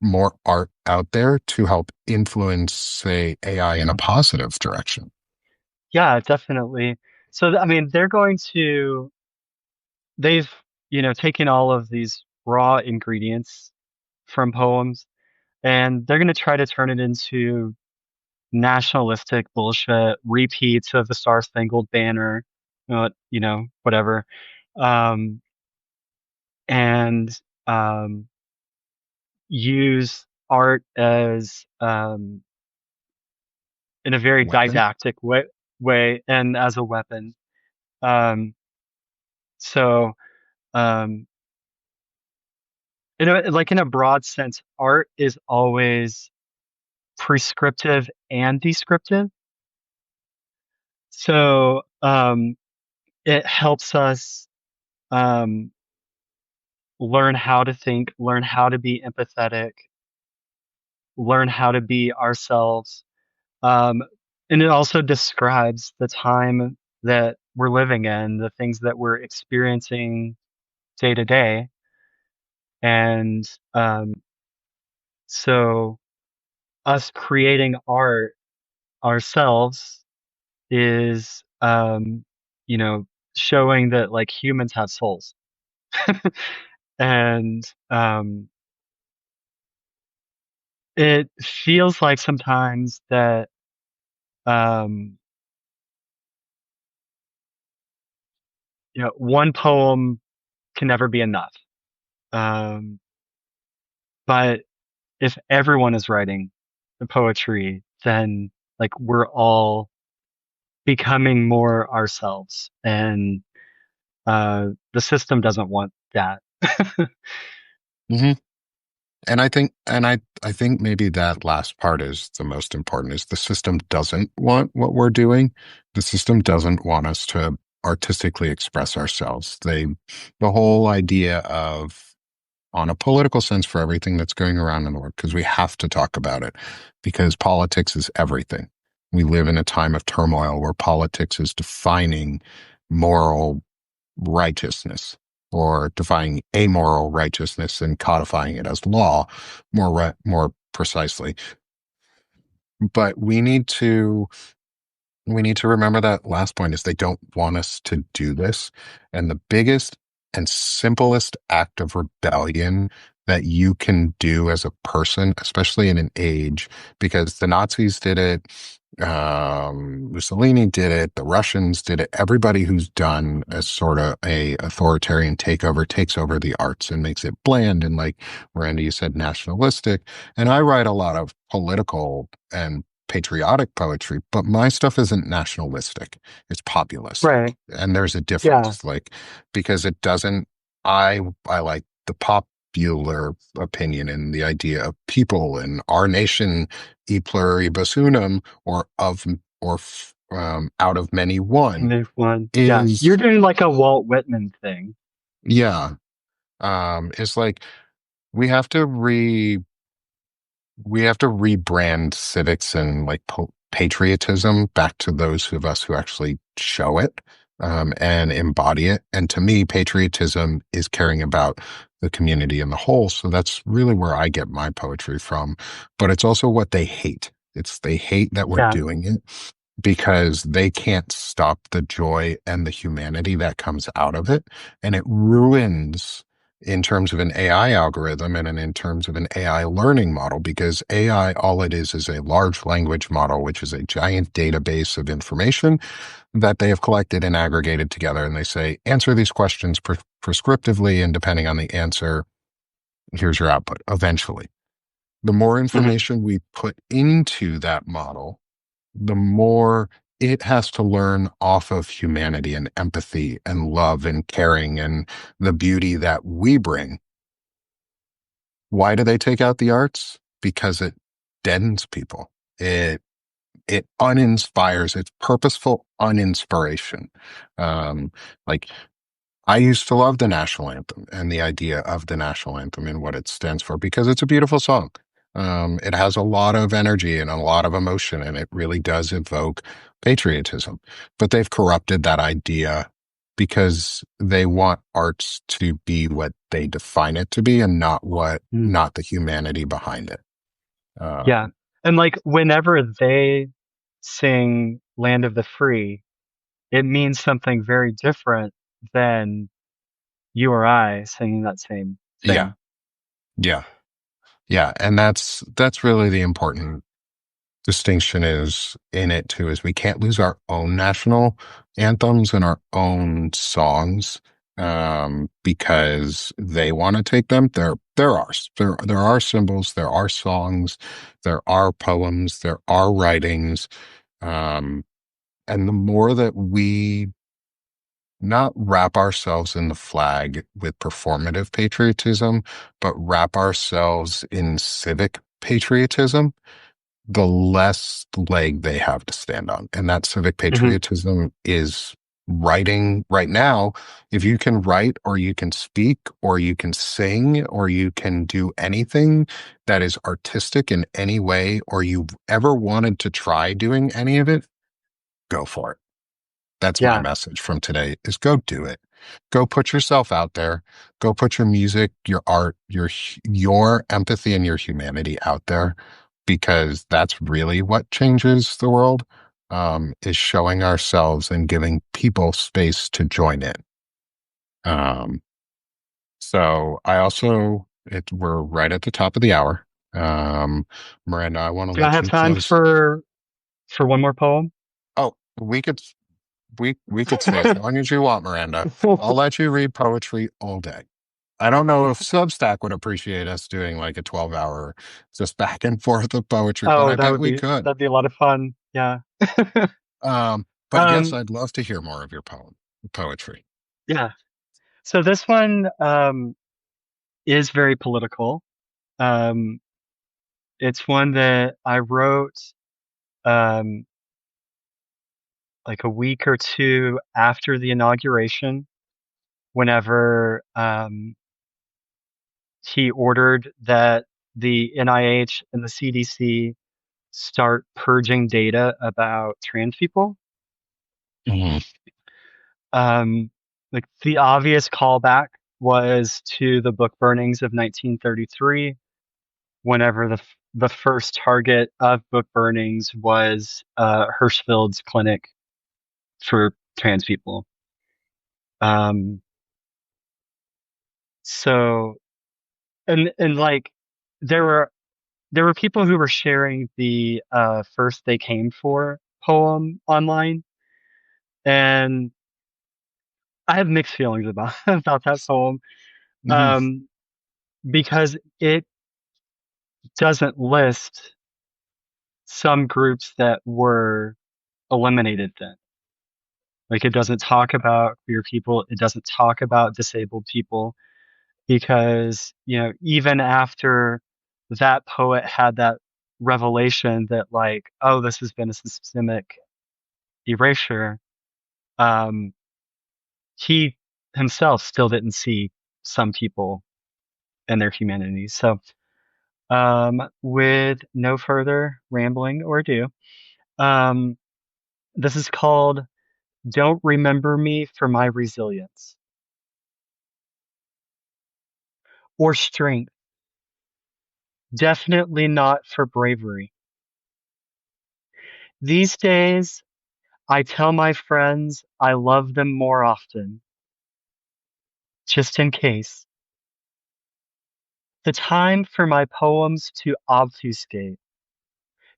more art out there to help influence, say, AI in a positive direction? Yeah, definitely. So, I mean, they've, taken all of these raw ingredients from poems and they're going to try to turn it into nationalistic bullshit, repeats of the Star Spangled Banner, whatever. Um, and um, use art as in a very Weapon? didactic way and as a weapon. Um, so, um, like in a broad sense, art is always prescriptive and descriptive. So, it helps us um, learn how to think, learn how to be empathetic, learn how to be ourselves. Um, and it also describes the time that we're living in, the things that we're experiencing day to day. And um, So us creating art ourselves is, you know, showing that like humans have souls. And it feels like sometimes that um, one poem can never be enough. Um, but if everyone is writing the poetry, then like we're all becoming more ourselves, and the system doesn't want that. Hmm. And I think maybe that last part is the most important is the system doesn't want what we're doing. The system doesn't want us to artistically express ourselves. The whole idea of on a political sense for everything that's going around in the world, because we have to talk about it, because politics is everything. We live in a time of turmoil where politics is defining moral righteousness or defining amoral righteousness and codifying it as law more precisely. But we need to remember that last point is they don't want us to do this. And the biggest and simplest act of rebellion that you can do as a person, especially in an age, because the Nazis did it, Mussolini did it, the Russians did it. Everybody who's done a sort of a authoritarian takeover takes over the arts and makes it bland and like Miranda, you said nationalistic. And I write a lot of political and patriotic poetry, but my stuff isn't nationalistic. It's populist. Right. And there's a Yeah. difference, like, because it doesn't, I like the popular opinion and the idea of people and our nation, e pluribus unum, or of, out of many one Move one. Yeah. You're is, doing like a Walt Whitman thing. yeah, it's like we have to we have to rebrand civics and like patriotism back to those of us who actually show it and embody it. And to me, patriotism is caring about the community in the whole. So that's really where I get my poetry from. But it's also what they hate. It's they hate that we're Yeah. doing it because they can't stop the joy and the humanity that comes out of it. And it ruins in terms of an AI algorithm and in terms of an AI learning model, because AI, all it is a large language model, which is a giant database of information that they have collected and aggregated together. And they say, answer these questions prescriptively, and depending on the answer, here's your output eventually. The more Hmm. information we put into that model, the more it has to learn off of humanity and empathy and love and caring and the beauty that we bring. Why do they take out the arts? Because it deadens people. It uninspires. It's purposeful uninspiration. Um, like I used to love the national anthem and the idea of the national anthem and what it stands for because it's a beautiful song. It has a lot of energy and a lot of emotion, and it really does evoke patriotism. But they've corrupted that idea because they want arts to be what they define it to be and not the humanity behind it. Yeah. Um, And like whenever they sing Land of the Free, it means something very different than you or I singing that same yeah, thing. yeah, yeah, and that's really the important distinction is in it too is we can't lose our own national anthems and our own songs because they want to take them. They're ours. There are symbols, there are songs, there are poems, there are writings, um, and the more that we not wrap ourselves in the flag with performative patriotism, but wrap ourselves in civic patriotism, the less leg they have to stand on. And that civic Hmm. patriotism is writing right now. If you can write or you can speak or you can sing or you can do anything that is artistic in any way, or you've ever wanted to try doing any of it, go for it. That's my Yeah. message from today is go do it. Go put yourself out there. Go put your music, your art, your empathy and your humanity out there because that's really what changes the world, is showing ourselves and giving people space to join in. Um, so I also, we're right at the top of the hour. Miranda, I want to Do I let have you time close. for one more poem? Oh, we could stay as long as you want, Miranda. I'll let you read poetry all day. I don't know if Substack would appreciate us doing like a 12-hour just back and forth of poetry, but Oh, I bet we could. that'd be a lot of fun. Yeah. But yes, Um, I'd love to hear more of your poetry. yeah. So this one is very political. Um, it's one that I wrote um like a week or two after the inauguration, whenever he ordered that the NIH and the CDC start purging data about trans people. Mhm. Um, like the obvious callback was to the book burnings of 1933, whenever the first target of book burnings was Hirschfeld's clinic for trans people. Um, so and like there were there were people who were sharing the first they came for poem online, and I have mixed feelings about about that poem, Mhm. um, because it doesn't list some groups that were eliminated then. Like it doesn't talk about queer people, it doesn't talk about disabled people, because, you know, even after that poet had that revelation that like, oh, this has been a systemic erasure, um, he himself still didn't see some people and their humanity. So, with no further rambling or ado, um, this is called Don't Remember Me for My Resilience or Strength. Definitely not for bravery. These days, I tell my friends I love them more often, just in case. The time for my poems to obfuscate,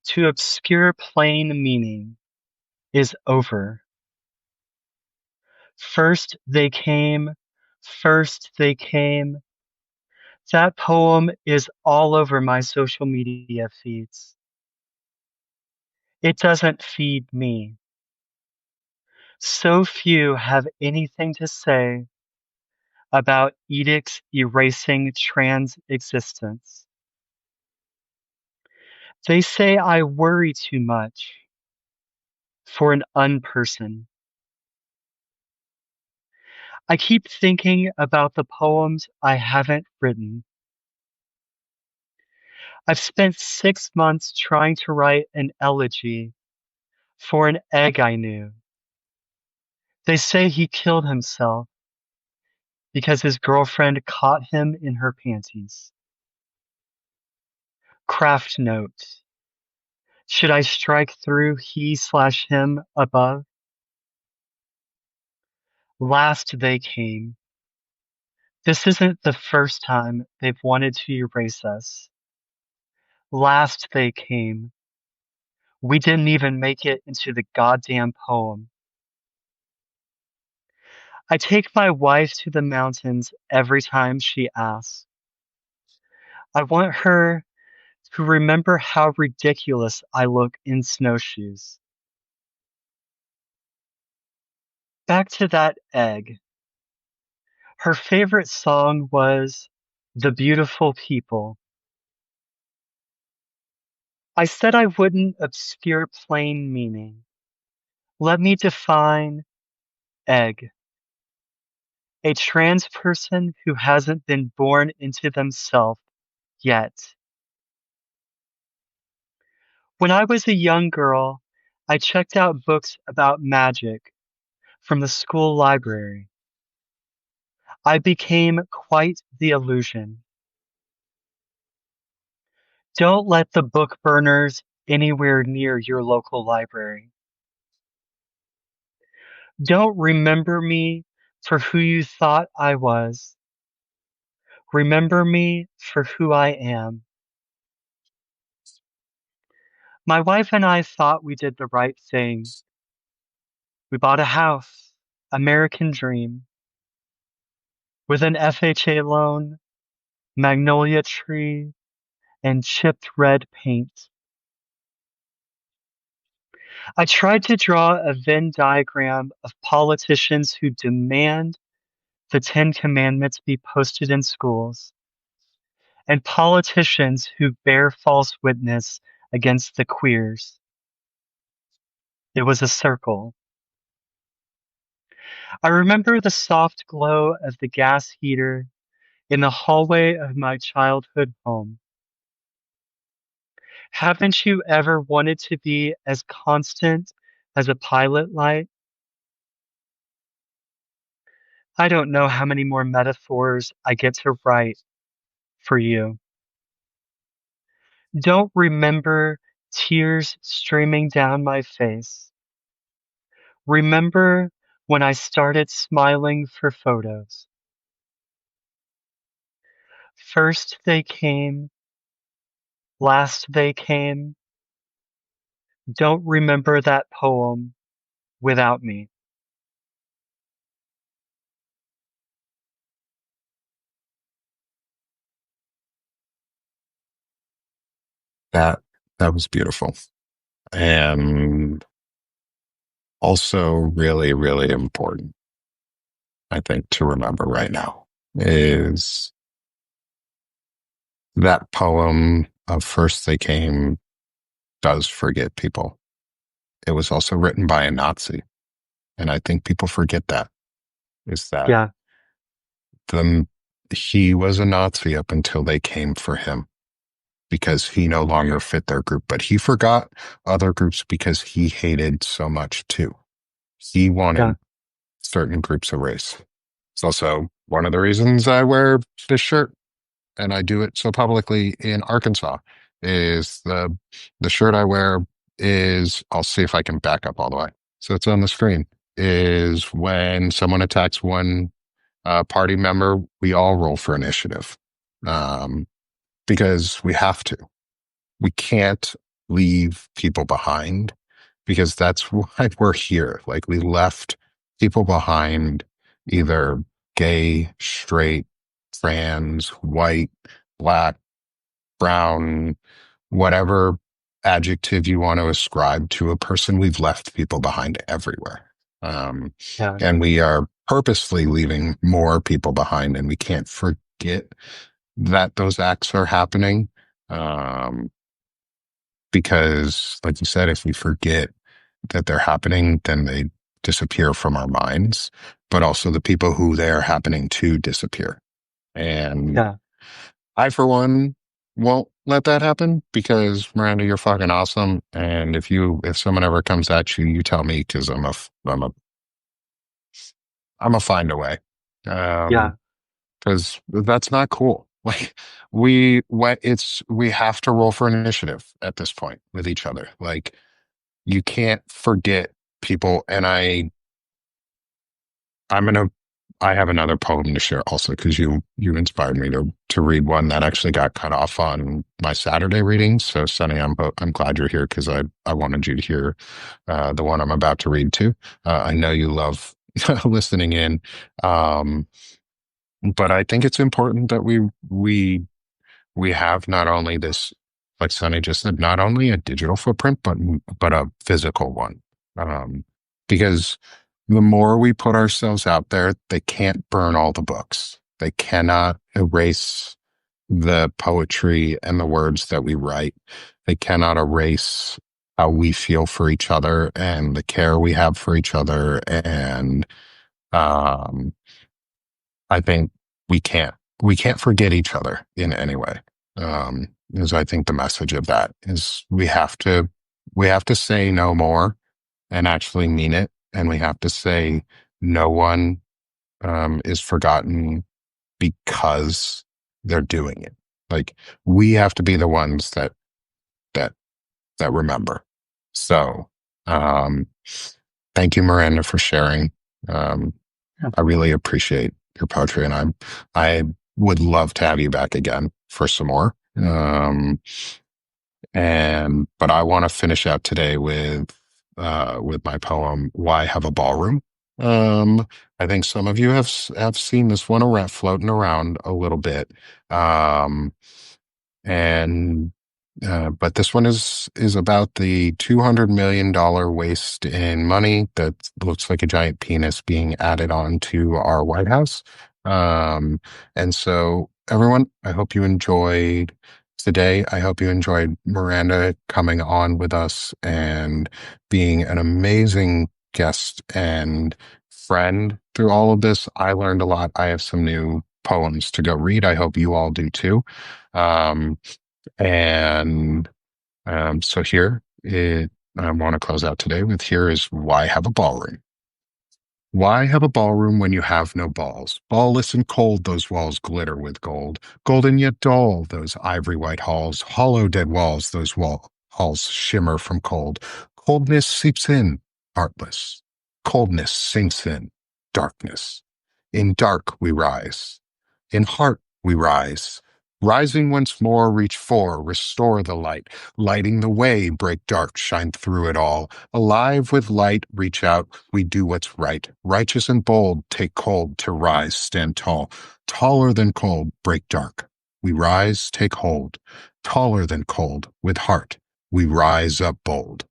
to obscure plain meaning, is over. First they came, first they came. That poem is all over my social media feeds. It doesn't feed me. So few have anything to say about edicts erasing trans existence. They say I worry too much for an unperson. I keep thinking about the poems I haven't written. I've spent 6 months trying to write an elegy for an egg I knew. They say he killed himself because his girlfriend caught him in her panties. Craft note. Should I strike through he/him above? Last they came. This isn't the first time they've wanted to erase us. Last they came. We didn't even make it into the goddamn poem. I take my wife to the mountains every time she asks. I want her to remember how ridiculous I look in snowshoes. Back to that egg. Her favorite song was The Beautiful People. I said I wouldn't obscure plain meaning. Let me define egg. A trans person who hasn't been born into themselves yet. When I was a young girl, I checked out books about magic from the school library. I became quite the illusion. Don't let the book burners anywhere near your local library. Don't remember me for who you thought I was. Remember me for who I am. My wife and I thought we did the right thing. We bought a house, American dream, with an FHA loan, magnolia tree, and chipped red paint. I tried to draw a Venn diagram of politicians who demand the Ten Commandments be posted in schools, and politicians who bear false witness against the queers. It was a circle. I remember the soft glow of the gas heater in the hallway of my childhood home. Haven't you ever wanted to be as constant as a pilot light? I don't know how many more metaphors I get to write for you. Don't remember tears streaming down my face. Remember when I started smiling for photos. First they came, last they came. Don't remember that poem without me. That that was beautiful. And also really, really important, I think, to remember right now is that poem of First They Came does forget people. It was also written by a Nazi. And I think people forget that is that Yeah, the, he was a Nazi up until they came for him because he no longer fit their group, but he forgot other groups because he hated so much too. He yeah, wanted certain groups erased. It's also one of the reasons I wear this shirt and I do it so publicly in Arkansas is the shirt I wear is I'll see if I can back up all the way. So it's on the screen is when someone attacks one party member, we all roll for initiative um, because we have to. We can't leave people behind because that's why we're here. Like we left people behind, either gay, straight, trans, white, black, brown, whatever adjective you want to ascribe to a person, we've left people behind everywhere. Um, yeah, and we are purposefully leaving more people behind, and we can't forget that those acts are happening. Um, because, like you said, if we forget that they're happening, then they disappear from our minds, but also the people who they are happening to disappear. And yeah, I, for one, won't let that happen because Miranda, you're fucking awesome. And if someone ever comes at you, you tell me because I'm a find a way. yeah, Because that's not cool. Like we have to roll for initiative at this point with each other. Like you can't forget people. And I'm gonna I have another poem to share also because you inspired me to read one that actually got cut off on my Saturday readings. So Sunny, I'm glad you're here because I wanted you to hear the one I'm about to read too. I know you love listening in, um, but I think it's important that we have not only this, like Sunny just said, not only a digital footprint, but a physical one. Um, because the more we put ourselves out there, they can't burn all the books. They cannot erase the poetry and the words that we write. They cannot erase how we feel for each other and the care we have for each other. And um, I think we can't we can't forget each other in any way. Is I think the message of that is we have to say no more and actually mean it, and we have to say no one is forgotten because they're doing it. Like we have to be the ones that that remember. So, um, thank you, Miranda, for sharing. Um, Yeah, I really appreciate your poetry, and I would love to have you back again for some more. And but I want to finish out today with my poem "Why Have a Ballroom." I think some of you have seen this one around floating around a little bit. Um, and but this one is about the $200 million waste in money that looks like a giant penis being added on to our White House. Um, and so everyone, I hope you enjoyed today. I hope you enjoyed Miranda coming on with us and being an amazing guest and friend through all of this. I learned a lot. I have some new poems to go read. I hope you all do too. Um, and so I want to close out today with here is why have a ballroom? Why have a ballroom when you have no balls? Ballless and cold, those walls glitter with gold. Golden yet dull, those ivory white halls. Hollow dead walls, those halls shimmer from cold. Coldness seeps in, heartless. Coldness sinks in, darkness. In dark we rise. In heart we rise. Rising once more, reach for, restore the light. Lighting the way, break dark, shine through it all. Alive with light, reach out, we do what's right. Righteous and bold, take cold, to rise, stand tall. Taller than cold, break dark. We rise, take hold. Taller than cold, with heart, we rise up bold.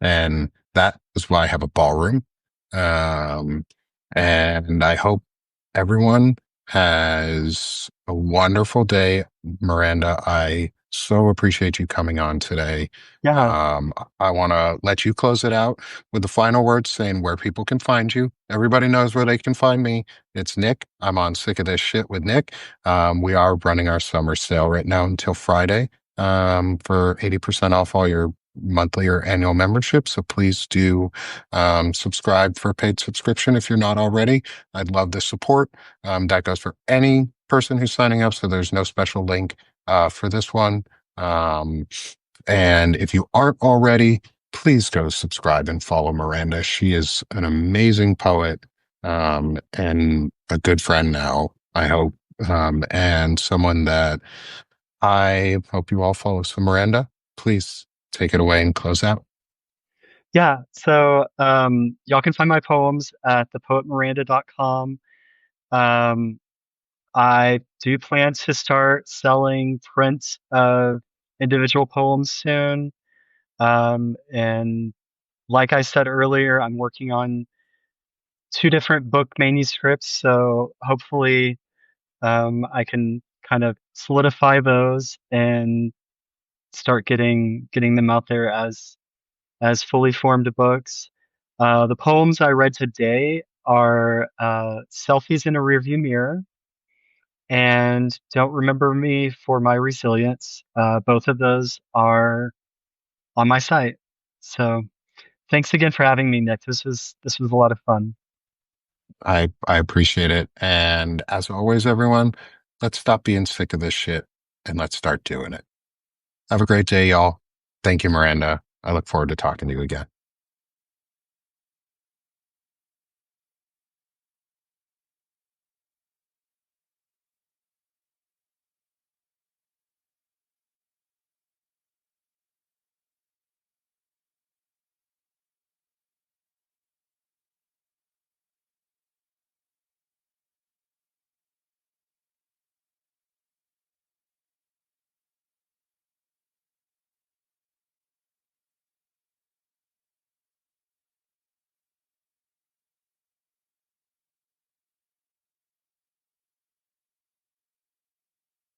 And that is why I have a ballroom. Um, and I hope everyone has a wonderful day. Miranda, I so appreciate you coming on today. yeah, I want to let you close it out with the final words saying where people can find you. Everybody knows where they can find me. It's Nick. I'm on Sick of This Shit with Nick. We are running our summer sale right now until Friday for 80% off all your monthly or annual membership. So please do subscribe for a paid subscription if you're not already. I'd love the support. That goes for any person who's signing up. So there's no special link for this one. Um, and if you aren't already, please go subscribe and follow Miranda. She is an amazing poet and a good friend now, I hope, and someone that I hope you all follow. So, Miranda, please take it away and close out. yeah. So y'all can find my poems at thepoetmiranda.com. Um, I do plan to start selling prints of individual poems soon. And like I said earlier, I'm working on two different book manuscripts, so hopefully I can kind of solidify those and start getting them out there as fully formed books. The poems I read today are Selfies in a Rearview Mirror and Don't Remember Me for My Resilience. Both of those are on my site. So thanks again for having me, Nick. This was a lot of fun. I appreciate it. And as always, everyone, let's stop being sick of this shit and let's start doing it. Have a great day, y'all. Thank you, Miranda. I look forward to talking to you again.